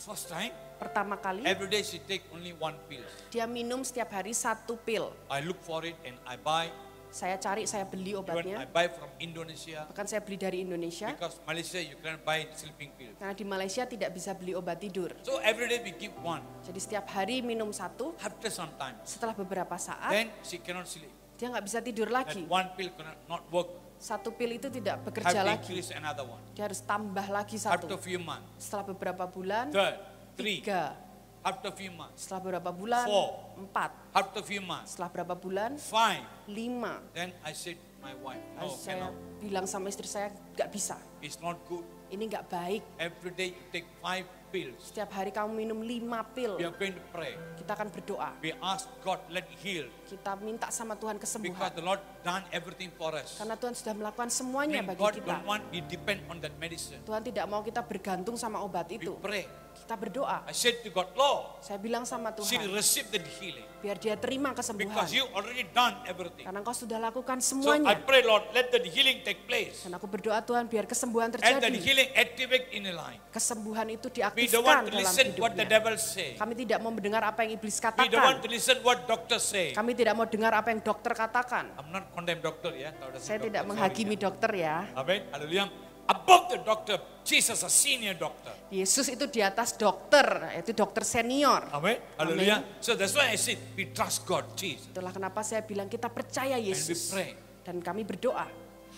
First time, Pertama kali every day she take only 1 pill. dia minum setiap hari 1 pil. I look for it and I buy. Saya cari, saya beli Even I obatnya. buy from Indonesia Bahkan saya beli dari Indonesia. because Malaysia you can buy sleeping pills. Karena di Malaysia tidak bisa beli obat tidur. So every day we give 1. Jadi setiap hari minum 1. After some time, Setelah beberapa saat then she cannot sleep. dia nggak bisa tidur That lagi. 1 pill cannot not work. 1 pil itu tidak Have bekerja to lagi. increase another 1. Dia harus tambah lagi After 1. few months, Setelah beberapa bulan, 3rd, 3. 3. After few months, Setelah beberapa bulan, 4. 4. After few months, Setelah berapa bulan, 5. 5. Then I said to my wife, no, Saya cannot. bilang sama istri saya, nggak bisa. It's not good. Ini nggak baik. Every day you take 5 pills. Setiap hari kamu minum 5 pil. We are going to pray. Kita akan berdoa. We ask God, let heal. Kita minta sama Tuhan Because kesembuhan. the Lord done everything for us. Karena Tuhan sudah melakukan semuanya Mean bagi God kita. don't want we depend on that medicine. Tuhan tidak mau kita bergantung sama obat We itu. pray. Kita berdoa. I said to God, Lord, Saya bilang sama she Tuhan, receive the healing. biar dia terima kesembuhan. Because you already done everything. Karena engkau sudah lakukan So I semuanya. pray, Lord, let the healing take place. Dan aku berdoa Tuhan biar kesembuhan And that terjadi. healing activate in the life. Kesembuhan itu We don't diaktifkan want to dalam listen what the hidupnya. devil say. Kami tidak mau mendengar apa yang iblis We don't want katakan. to listen what doctors say. Kami tidak mau dengar apa yang dokter katakan. I'm not condemn doctor ya. Tahu dah Saya doktor, tidak sorry, menghakimi ya. dokter ya. Amen. Hallelujah. Above the doctor, Jesus a senior doctor. Yesus itu di atas dokter, yaitu dokter senior. Amen. Hallelujah. So that's why I said we trust God, Jesus. Itulah kenapa saya bilang kita percaya And we Yesus. pray. Dan kami berdoa.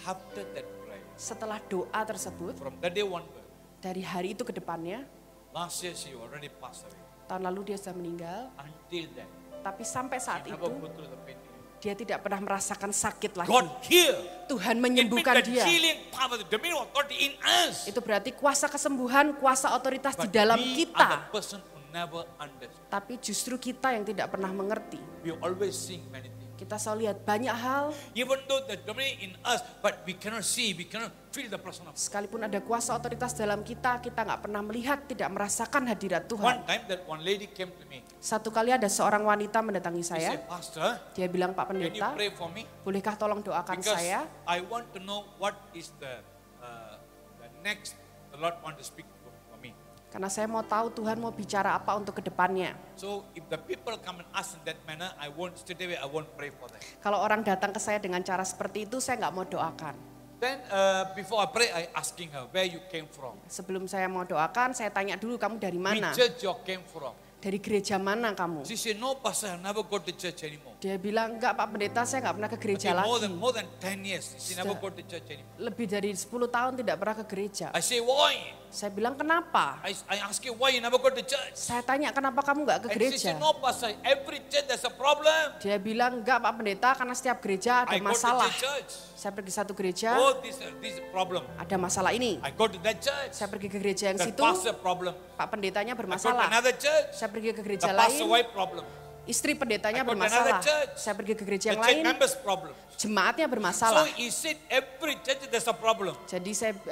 After that prayer, Setelah doa tersebut, from that day onward, dari hari itu ke depannya, last year she already passed away. tahun lalu dia sudah meninggal. Until then, Tapi sampai saat she itu, never go through the pain. dia tidak pernah merasakan sakit lagi. God heal. Tuhan It means menyembuhkan that dia. healing power, the dominion authority in us. Itu berarti kuasa kesembuhan, kuasa otoritas di But dalam we are the kita. person who never understand. Tapi justru kita yang tidak pernah mengerti. We always sing many things. Kita Kita selalu lihat banyak hal, Even though the domain in us, but we cannot see, we cannot feel the presence of God. sekalipun ada kuasa otoritas dalam kita nggak pernah melihat, tidak merasakan hadirat Tuhan. One time that one lady came to me. Satu kali ada seorang wanita mendatangi She saya, said, Pastor, dia bilang, Pak can you Pendeta, pray for me? bolehkah tolong doakan Because saya? I want to know what is the next the Lord want to speak for me. Karena saya mau tahu Tuhan mau bicara apa untuk kedepannya. So if the people come and ask in that manner, I won't pray for them. Kalau orang datang ke saya dengan cara seperti itu, saya nggak mau doakan. Then before I pray, I asking her where you came from. Sebelum saya mau doakan, saya tanya dulu kamu dari mana? Which church you came from? Dari gereja mana kamu? She said, no pastor, I never go to church anymore. Dia bilang, enggak Pak Pendeta, saya nggak pernah ke gereja Okay, lagi. more than 10 years, she never go to church anymore. Lebih dari 10 tahun tidak pernah ke gereja. I say, why? Saya bilang, kenapa? I ask you, why you never go to church? Saya tanya, kenapa kamu nggak ke And she gereja? said, no pastor, every church there's a problem. Dia bilang, enggak Pak Pendeta, karena setiap gereja ada I go to masalah. the church. Saya pergi satu gereja, Oh, this problem. ada masalah ini. I go to that church. Saya pergi ke gereja yang The situ, pastor problem. Pak Pendetanya I go to bermasalah. another church. Saya pergi ke The gereja pastor lain, wife problem. istri pendetanya I go to bermasalah. another church. Saya pergi ke gereja The yang church lain, members problem. jemaatnya So bermasalah. he said every church there's a problem. Jadi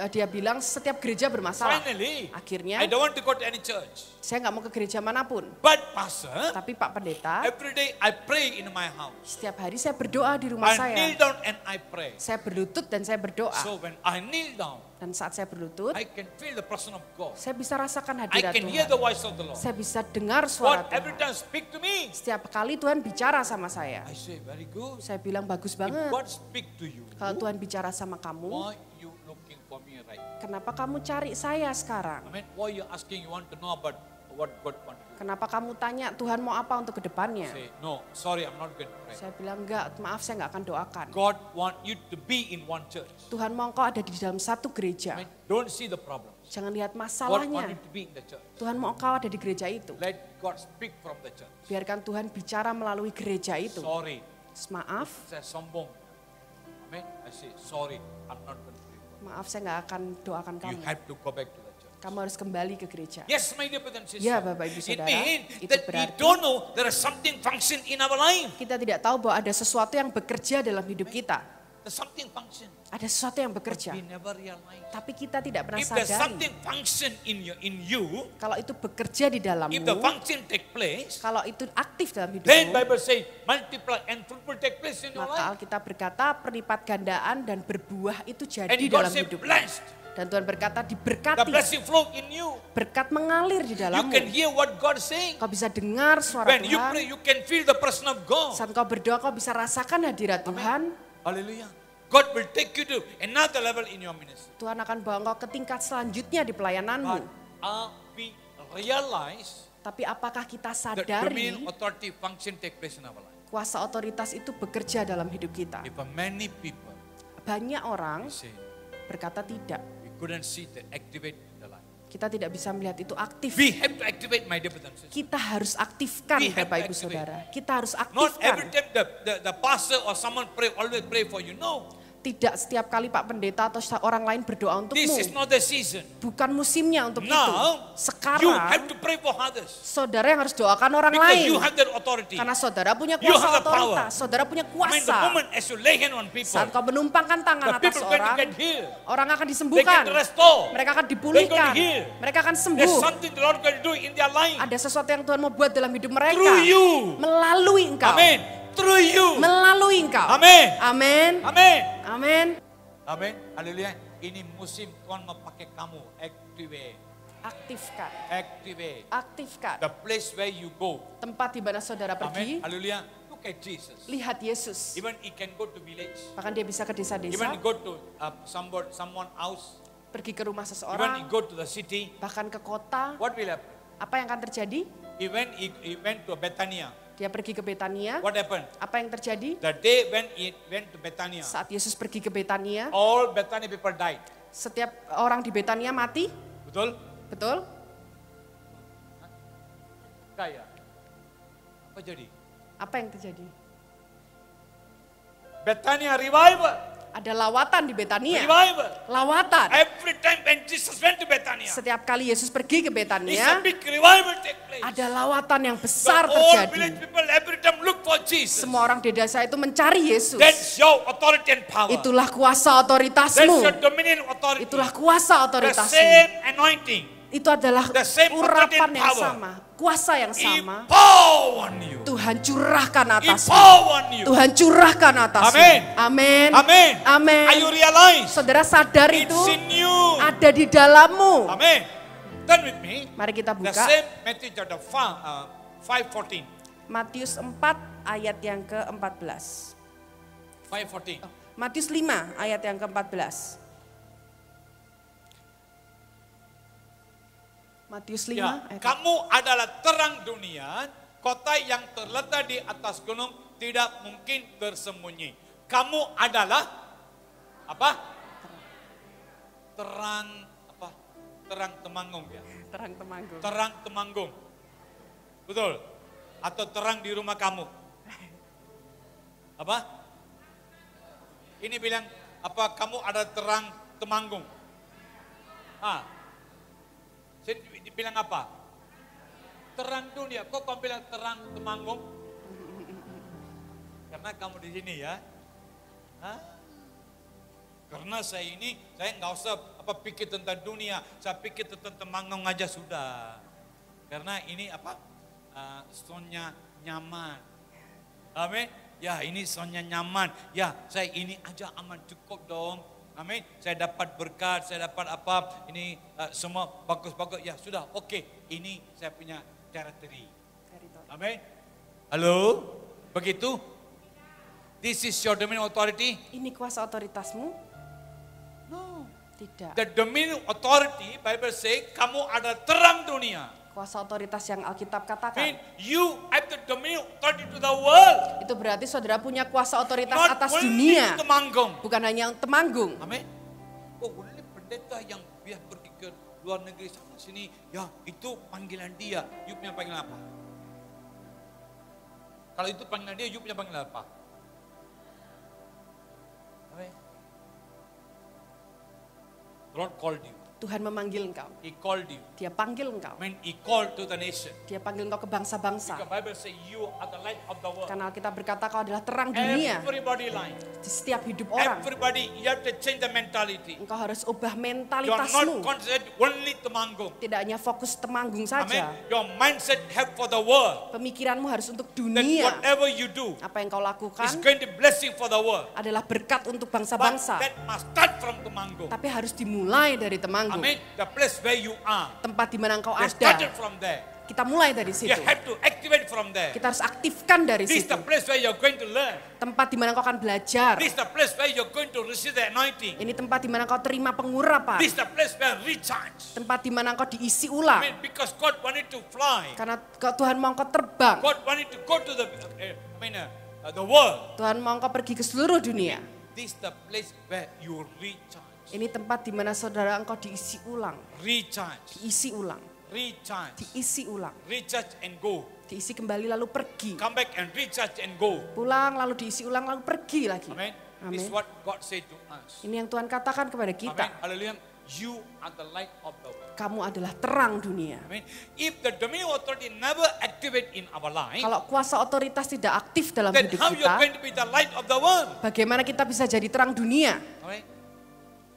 dia bilang setiap gereja bermasalah. Finally, Akhirnya I don't want to go to any church. saya nggak mau ke gereja manapun. But pastor, Tapi Pak Pendeta, every day I pray in my house. setiap hari saya berdoa di rumah I saya. kneel down and I pray. Saya berlutut dan saya berdoa. So when I kneel down, Dan saat saya berlutut, I can feel the presence of God. saya bisa rasakan I hadirat can hear Tuhan. the voice of the Lord. Saya bisa dengar suara God every Tuhan. time speak to me. Setiap kali Tuhan bicara sama saya. I say very good. Saya bilang bagus If banget. God speak to you, Kalau Tuhan bicara sama kamu, why you looking for me right? kenapa kamu cari saya sekarang? I mean, why you asking? You want to know about what God want to do? Kenapa kamu tanya Tuhan mau apa untuk kedepannya? Say no. Sorry, I'm not going to pray. Saya bilang enggak, maaf saya enggak akan doakan. God want you to be in one church. Tuhan mau engkau ada di dalam satu I gereja. mean, don't see the problem. Jangan lihat God want masalahnya. you to be in the church. Tuhan mau engkau ada di gereja itu. Let God speak from the church. Biarkan Tuhan bicara melalui gereja itu. Sorry, Maaf, saya sombong. I mean, I say sorry. I'm not going to pray. maaf saya enggak akan doakan You kamu. have to go back to the church. Kamu harus kembali ke gereja. Yes, my dear brothers and sisters. Ya, Bapak Ibu It Saudara, means itu that we berarti don't know there is something function in our life. kita tidak tahu bahwa ada sesuatu yang bekerja dalam hidup kita. There's something function. Ada sesuatu yang bekerja. We never realize. Tapi kita tidak pernah If there's sadari. something function in you, Kalau itu bekerja di if the dalammu, function take place, kalau itu aktif dalam then hidupmu, Bible say multiply and fruitful take place in your maka life. Alkitab berkata perlipat gandaan dan berbuah itu jadi And God dalam say hidupmu. blessed. Dan Tuhan berkata The diberkati, blessing flow in you. berkat mengalir di You dalammu. can hear what God is saying. Kau bisa dengar suara When you Tuhan. pray, you can feel the presence of God. Saat kau berdoa kau bisa rasakan hadirat Tuhan. Hallelujah. God will take you to another level in your ministry. Tuhan akan bawa engkau ke tingkat selanjutnya di But pelayananmu. we realize Tapi apakah kita that sadari dominion authority function take place in our life. kuasa otoritas itu bekerja dalam hidup kita? If many people Banyak orang say berkata tidak. we couldn't see that activate in the life. Kita tidak bisa melihat itu aktif. We have to activate, my dear brothers and sisters. Kita harus aktifkan We have Bapak to Ibu activate. Saudara. Kita harus Not every aktifkan. time the pastor or someone pray, always pray for you. No, Tidak setiap kali Pak Pendeta atau orang lain berdoa this is untukmu. not the season. Bukan musimnya untuk itu. Now, you have Sekarang to pray for others. saudara yang harus doakan orang Because you lain. have that authority. Karena saudara punya You kuasa have the power. otoritas. Saudara punya I mean, the kuasa. moment as you lay hand on people, Saat kau menumpangkan tangan the atas people going to orang, get healed. orang akan They disembuhkan. get restored. Mereka akan dipulihkan. They're going to heal. Mereka akan There's sembuh. something the Lord going to do in their life. Ada sesuatu yang Tuhan mau buat dalam hidup mereka. Through you. Melalui engkau. Amen. Through you. Melalui engkau. Amen. Amin. Amen. Amin. Amen. Haleluya. Ini musim Tuhan mau pakai kamu. Activate. Aktifkan. Activate. Aktifkan. The place where you go. Tempat di mana saudara Amen. pergi, Hallelujah. Look at Jesus. lihat Yesus. Even he can go to village. Bahkan dia bisa ke Even desa-desa, he go to someone house. pergi ke rumah Even he seseorang, go to the city. bahkan ke kota. What will happen? Apa yang akan terjadi? He went to Bethania. Dia pergi ke Betania. What happened? Apa yang terjadi? The day when he went to Bethania, Saat Yesus pergi ke Betania, all Bethania people died. setiap orang di Betania mati. Betul? Betul? Kaya. Apa jadi? Apa yang terjadi? Bethania revival. Ada lawatan di Betania. Revival. Lawatan. Every time when Jesus went to Bethania, Setiap kali Yesus pergi ke it's a Betania, big revival take place. ada lawatan yang The besar whole village terjadi. people every time look for Jesus. Semua orang di desa itu mencari Yesus. That's your authority and power. Itulah kuasa That's otoritasmu. your dominion authority. Itulah kuasa The otoritasmu. same anointing. Itu adalah The same urapan authority and yang power. sama. Kuasa yang sama. Empower you. Tuhan curahkan atasmu. Empower you. Tuhan curahkan atasmu. Amin. Amin. Amen. Amin. Are you realize? Saudara sadar It's itu in you. ada di dalammu. Amen. Turn with me. Mari kita The buka same Matthew chapter 5:14. Matius 4 ayat yang ke-14. 5:14. Matius 5 ayat yang ke-14. Matius 5 Ya, ayat kamu adalah terang dunia, kota yang terletak di atas gunung tidak mungkin tersembunyi. Kamu adalah apa? Terang apa? Terang Temanggung ya. terang Temanggung. Terang Temanggung. Betul? Atau terang di rumah kamu. Apa? Ini bilang apa kamu ada terang Temanggung. Saya bilang apa? Terang dunia. Kok kamu bilang terang Temanggung? Karena kamu di sini ya. Karena saya nggak usah pikir tentang dunia. Saya pikir tentang Temanggung aja sudah. Karena ini zona nyaman. Amin. Ya ini zona nyaman. Ya saya ini aja aman cukup dong. Amin. Saya dapat berkat, saya dapat apa, ini semua bagus-bagus. Ya sudah, oke. Ini saya punya teritori. Amin. Halo? Begitu? This is your dominion authority? Ini kuasa otoritasmu? No. Tidak. The dominion authority, Bible say, kamu ada terang dunia. Kuasa otoritas yang Alkitab Mean katakan. you have the dominion authority to the world. Itu berarti saudara punya kuasa otoritas Not atas only dunia. to Temanggung. Bukan hanya Temanggung. Amin. Oh, ini pendeta yang biar pergi ke luar negeri sana sini, ya itu panggilan dia. You punya panggilan apa? Kalau itu panggilan dia, you punya panggilan apa? Amin. The Lord called you. Tuhan memanggil engkau. He called you. Dia panggil engkau. I mean, he called to the nation. Dia panggil engkau ke bangsa-bangsa. Because Bible say you are the light of the world. Karena Alkitab berkata kau adalah terang dunia. Everybody light. Di setiap hidup orang. Everybody, you have to change the mentality. Engkau harus ubah You are mentalitasmu. not considered only Temanggung. Tidak hanya fokus Temanggung Amen. saja. Your mindset have for the world. Pemikiranmu harus untuk That dunia. whatever you do Apa yang kau lakukan is going to blessing for the world. adalah berkat untuk But bangsa-bangsa. that must start from Temanggung. Tapi harus dimulai dari Temanggung. Amen. The place where you are. Tempat di mana engkau They ada. started from there. Kita mulai dari You situ. have to activate from there. Kita harus aktifkan dari This is situ. the place where you're going to learn. Tempat di mana engkau akan belajar. This is the place where you're going to receive the anointing. Ini tempat di mana engkau terima pengurapan. This is the place where recharge. Tempat di mana engkau diisi ulang. Amen. Because God wanted to fly. Karena Tuhan mau engkau terbang. God wanted to go to the world. Tuhan mau engkau pergi ke seluruh dunia. This is the place where you recharge. Ini tempat di mana saudara engkau diisi ulang. Recharge. Diisi ulang. Recharge. Diisi ulang. Recharge and go. Diisi kembali lalu pergi. Come back and recharge and go. Pulang lalu diisi ulang lalu pergi lagi. Amen. Amen. This is what God said to us. Ini yang Tuhan katakan kepada kita. Amen. Hallelujah. You are the light of the world. Kamu adalah terang dunia. Amen. If the dominion authority never activate in our life, Kalau kuasa otoritas tidak aktif dalam then hidup how you kita, are going to be the light of the world? bagaimana kita bisa jadi terang dunia? Amen.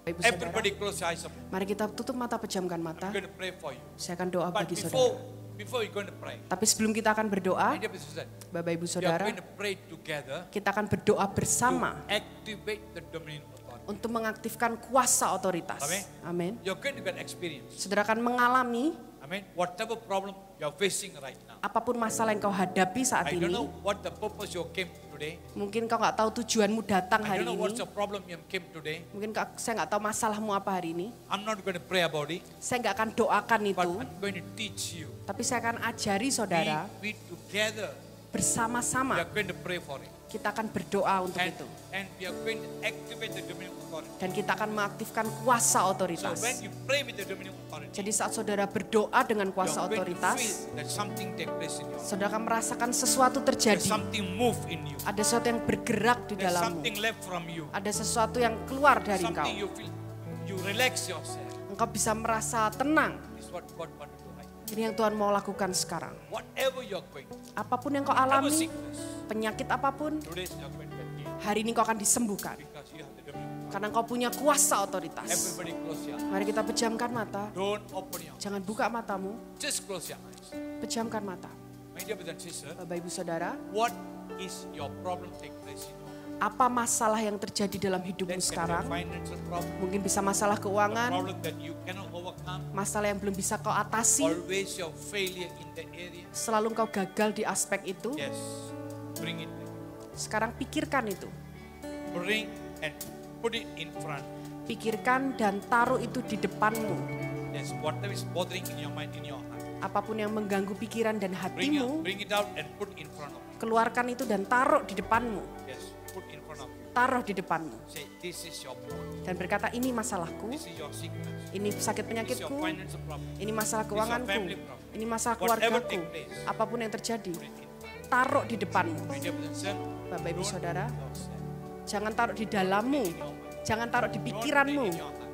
Bapak, Ibu, Saudara, Everybody close your eyes. mari kita tutup mata, pejamkan mata. I'm going to pray for you. Saya akan doa But bagi before saudara. you're going to pray, Tapi sebelum kita akan berdoa, my dear sister, Bapak Ibu we are Saudara, going to pray together kita akan berdoa bersama to activate the dominion authority. untuk mengaktifkan kuasa otoritas. Amin. Amin. You're going to get experience. Saudara akan mengalami Amen. Whatever problem you're facing right now. apapun masalah yang kau hadapi saat I don't ini. know what the purpose you came today. Mungkin kau nggak tahu tujuanmu datang I hari don't know what's ini. the problem you came today. Mungkin saya nggak tahu masalahmu apa hari ini. I'm not going to pray about it, Saya nggak akan doakan but itu. I'm going to teach you. Tapi saya akan ajari saudara. We together We bersama-sama are going to pray for it. kita akan berdoa untuk And, itu. and we are going to activate the dominion authority. Dan kita akan mengaktifkan kuasa So otoritas. when you pray with the dominion authority, Jadi saat saudara berdoa dengan you kuasa are going to otoritas, feel that something take place in your life. saudara akan merasakan sesuatu There's terjadi. something move in you. Ada sesuatu yang bergerak di There's dalammu. something left from you. Ada sesuatu yang keluar dari engkau. Something you feel, you relax yourself. Engkau bisa merasa tenang. This is what God wants to do right now. Ini yang Tuhan mau lakukan sekarang. Whatever you're going through, Apapun yang kau whatever alami, sickness, penyakit apapun, today you're going to get healed hari ini kau akan disembuhkan. because you have the dominion. Karena kau punya kuasa otoritas. Everybody close your eyes. Mari kita pejamkan mata. Don't open your eyes. Jangan buka matamu. Just close your eyes. Pejamkan mata. My dear brother and sister, Bapak Ibu Saudara, what is your problem take place in your life? apa masalah yang terjadi dalam hidupmu That can be a sekarang? financial problem, Mungkin bisa masalah a keuangan, problem that you cannot overcome, masalah yang belum bisa kau atasi, always your failure in that area. selalu kau gagal di aspek itu. Yes, bring it. Sekarang pikirkan itu. Bring and put it in front. Pikirkan dan taruh itu di depanmu. Yes, whatever is bothering in your mind, in your heart. Apapun yang mengganggu pikiran dan hatimu, Bring it out and put in front of you. keluarkan itu dan taruh di depanmu. Yes, put in front of you. Taruh di depanmu. Say, this is your problem. Dan berkata, ini masalahku, This is your sickness. ini sakit This is your penyakitku, financial problem. ini masalah keuanganku, family problem. ini masalah Whatever keluargaku. take place. Apapun yang terjadi, Bring it. taruh di depanmu. My dear brother and sister, Bapak Ibu don't Saudara, yourself. jangan taruh di dalammu, jangan taruh di pikiranmu,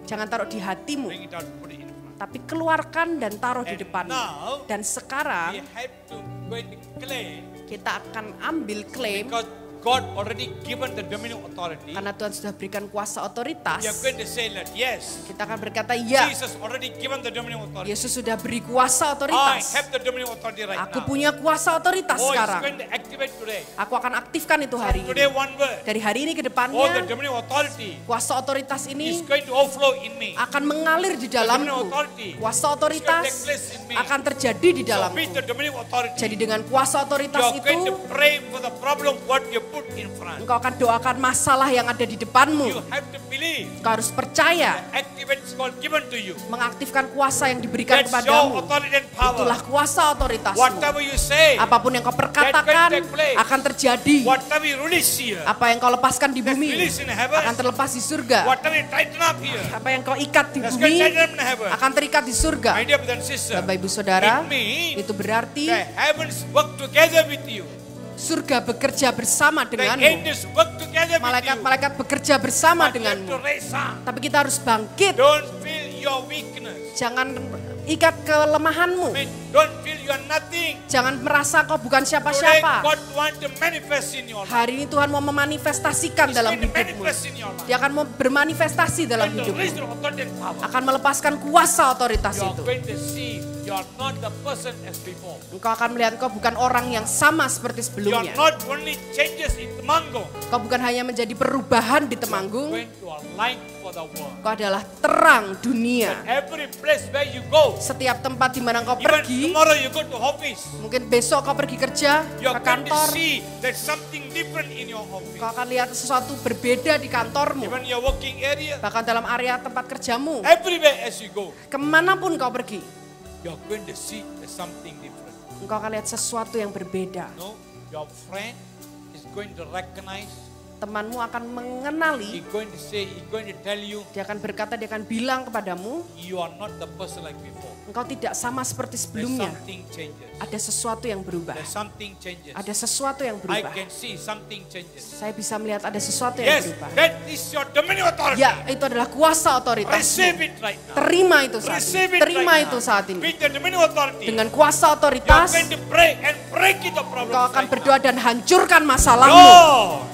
jangan taruh di hatimu, Bring it out, put it in front. tapi keluarkan dan taruh di And depanmu. now, Dan sekarang we have to go and claim kita akan ambil klaim because God already given the dominion authority. karena Tuhan sudah berikan kuasa otoritas. We are going to say that yes, Kita akan berkata, ya, Jesus already given the dominion authority. Yesus sudah beri kuasa I otoritas. have the dominion authority right Aku now. punya kuasa otoritas Oh, it's sekarang. going to activate today. Aku akan aktifkan itu hari Today ini. one word. Dari hari ini ke Oh, the depannya, dominion authority kuasa otoritas is ini going to overflow in me. akan mengalir di The dominion dalamku. authority Kuasa is going to otoritas take place in me. akan terjadi di So with dalamku. the dominion authority, Jadi dengan kuasa you otoritas are going to itu, pray for the problem what you put in front. engkau akan doakan masalah yang ada di You depanmu. have to believe. Engkau harus percaya, Activate is called given to you. mengaktifkan kuasa yang diberikan That's your kepadamu. authority and power. Itulah kuasa otoritasmu. Whatever you say, Apapun yang kau perkatakan take place. akan terjadi. whatever you release here, Apa yang kau lepaskan di that's bumi released in heaven. akan terlepas di surga. Whatever you tighten up here, Apa yang kau ikat di that's going to bumi tighten up in heaven. akan terikat di surga. My dear brother and sister, Bapak Ibu Saudara, it means itu berarti the heavens work together with you. surga bekerja bersama The denganmu. angels work together with you. Malaikat-malaikat bekerja bersama But you have to denganmu. raise up. Tapi kita harus bangkit. Don't feel your weakness. Jangan ikat kelemahanmu. I mean, don't feel you are nothing. Jangan merasa kau bukan Today siapa-siapa. God want to manifest in your life. Hari ini Tuhan mau memanifestasikan He's dalam going to hidupmu. manifest in your life. Dia akan mau bermanifestasi dalam Going to hidupmu. raise your authority and power. Akan melepaskan kuasa otoritas You are itu. going to see you are not the person as before. Engkau akan melihat kau bukan orang yang sama seperti You are sebelumnya. not only changes in Temanggung. Kau bukan hanya menjadi perubahan di Temanggung. Going to a light for the world. Kau adalah terang dunia. Every place where you go, Setiap tempat di mana kau even pergi, tomorrow you go to office, mungkin besok kau pergi kerja, you are ke going to kantor, see there's something different in your office. kau akan lihat sesuatu berbeda di kantormu. Even your working area, Bahkan dalam area tempat kerjamu, everywhere as you go, kemanapun kau pergi, you are going to see there's something different. engkau akan lihat sesuatu yang berbeda. No, your friend is going to recognize. Temanmu akan mengenali, He's going to say, he's going to tell you, dia akan berkata, dia akan bilang kepadamu, you are not the person like before. engkau tidak sama seperti There's sebelumnya. something changes. Ada sesuatu yang berubah. There's something changes. Ada sesuatu yang I berubah. can see something changes. Saya bisa melihat ada sesuatu yang Yes, berubah. that is your dominion authority. Ya, itu adalah kuasa otoritasmu. Receive it right now. Terima itu saat Receive ini. it Terima right itu now. saat ini. With the dominion authority, Dengan kuasa you are otoritas, going to pray and break it the problem. engkau akan berdoa dan hancurkan masalahmu. No.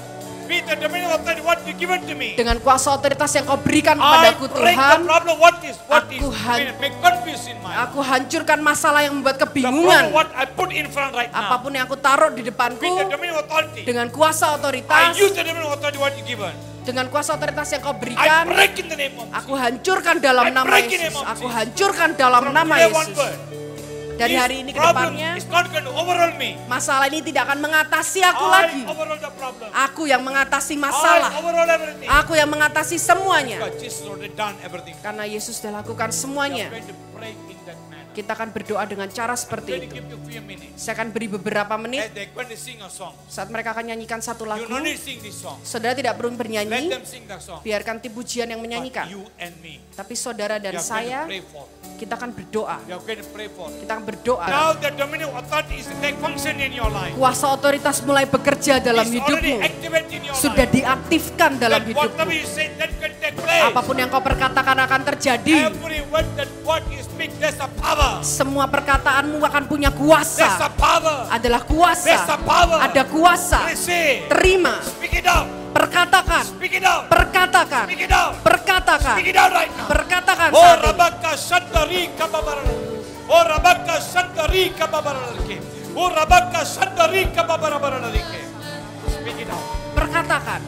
With the dominion authority, what you given to me, Dengan kuasa otoritas yang kau berikan I kepadaku break the Tuhan, problem. What is Aku make confused in my life. aku hancurkan masalah yang membuat The problem kebingungan. what I put in front right now. Apapun yang aku taruh di With the depanku, dominion authority, dengan kuasa I otoritas, use the dominion authority what you given. dengan kuasa otoritas yang kau I berikan, break in the name of aku hancurkan dalam I nama break in the Yesus. name of Aku Jesus. hancurkan dalam From nama today one Yesus. word. Dari This hari ini ke problem depannya, is not going to overwhelm me. masalah ini tidak akan mengatasi aku lagi. I overall the problem. Aku yang mengatasi I masalah. overall everything. Aku yang mengatasi semuanya. Because Jesus already done everything. Karena Yesus sudah lakukan You are semuanya. going to pray in that manner. Kita akan berdoa dengan cara I'm seperti going to itu. give you a few minutes. Saya akan beri beberapa As menit they're going to sing a song. saat mereka akan nyanyikan satu You lagu. don't need to sing this song. Saudara tidak perlu Let bernyanyi, them sing that song. biarkan tim pujian yang But menyanyikan. you and me, Tapi saudara we dan are going to saya, pray for. kita akan berdoa. We are going to pray for. Kita akan berdoa. Now the dominion authority is to take function in your life. Kuasa otoritas mulai bekerja dalam It's already hidupmu. activated in your Sudah life. diaktifkan dalam That whatever hidupmu. you say, that can take place. Apapun yang kau perkatakan akan terjadi. Every word that what you speak, there's a power. Semua perkataanmu akan punya There's a kuasa. power. Adalah There's a kuasa. power. Ada kuasa. Receive. Terima. Speak it out. Perkatakan. Speak it out. Perkatakan. Speak it out. Perkatakan. Speak it out right now. Perkatakan Oh saat ini. Rabaka Shandari Kababarala. Oh Rabaka Shandari Kababarala. Oh Rabaka Shandari Kababarala. Speak it out. Perkatakan.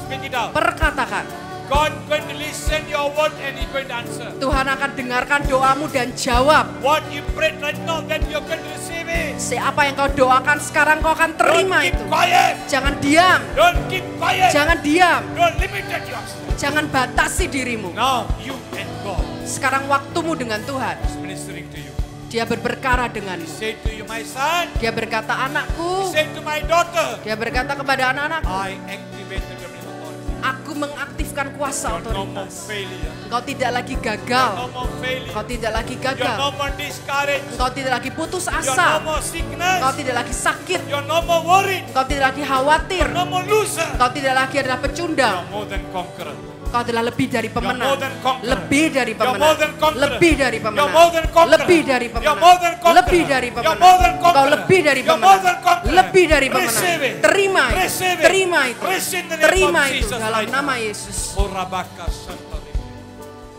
Speak it out. Perkatakan. God going to listen your word and He going to answer. Tuhan akan dengarkan doamu dan jawab. What you prayed right now, then you're going to receive it. Apa yang kau doakan sekarang kau akan Don't terima keep itu. quiet. Jangan diam. Don't keep quiet. Jangan diam. Don't limit yourself. Jangan batasi dirimu. Now you and God Sekarang waktumu dengan Tuhan. is ministering to you. Dia berperkara He denganmu. said to you, my son. Dia berkata, He anakku. said to my daughter, Dia berkata kepada anak-anakku, I activate the dominion authority. aku mengaktifkan kuasa You're no more otoritas. failure. Engkau tidak lagi You're no gagal. more failure. Engkau tidak lagi You're no gagal. more discouraged. Engkau tidak lagi putus You're no asa. more Engkau sickness. tidak lagi sakit. You're no more worried. Engkau tidak lagi khawatir. You're no more loser. Engkau tidak lagi adalah pecundang. You're more than conqueror. Engkau adalah lebih dari You're more pemenang. than conqueror. Lebih dari You're pemenang. more than conqueror. Lebih dari You're pemenang. more than conqueror. Lebih dari You're pemenang. more than conqueror. Lebih dari You're pemenang. more than Engkau conqueror. lebih dari You're more pemenang. than conqueror. Lebih dari pemenang. Receive it. Terima itu. Receive it. Terima itu. Receive the name Terima of itu Jesus dalam right nama now. Yesus. Oh, Rabaka Shantari.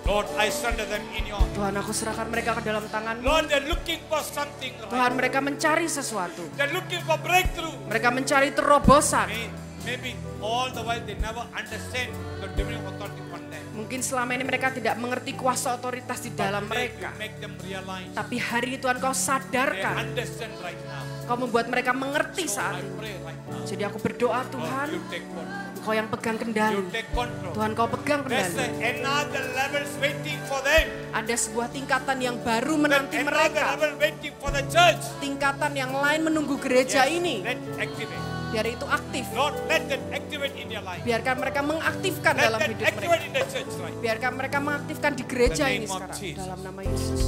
Lord, I surrender them in your hand. Tuhan, aku serahkan mereka ke dalam tangan-Mu. Lord, they're looking for something Tuhan, right. mereka mencari sesuatu. They're looking for breakthrough. Mereka mencari terobosan. Maybe all the while they never understand the dominion authority on them. Mungkin selama ini mereka tidak mengerti kuasa otoritas di dalam But today mereka. you make them realize. Tapi hari ini Tuhan Kau They sadarkan. understand right now. Kau membuat mereka mengerti So saat I ini. pray right now. Jadi aku berdoa, Lord, Tuhan, you take control. Kau yang pegang You kendali. take control. Tuhan, Kau pegang There's kendali. another levels waiting for them. Ada sebuah tingkatan yang baru There's menanti another mereka. level waiting for the church. Tingkatan yang lain menunggu gereja Yes, ini. let activate. Biar itu aktif. Lord, let that activate in your life. Biarkan mereka mengaktifkan Let dalam that hidup mereka. activate in the church right. Biarkan mereka mengaktifkan di gereja The ini name of sekarang. Jesus. Dalam nama Yesus.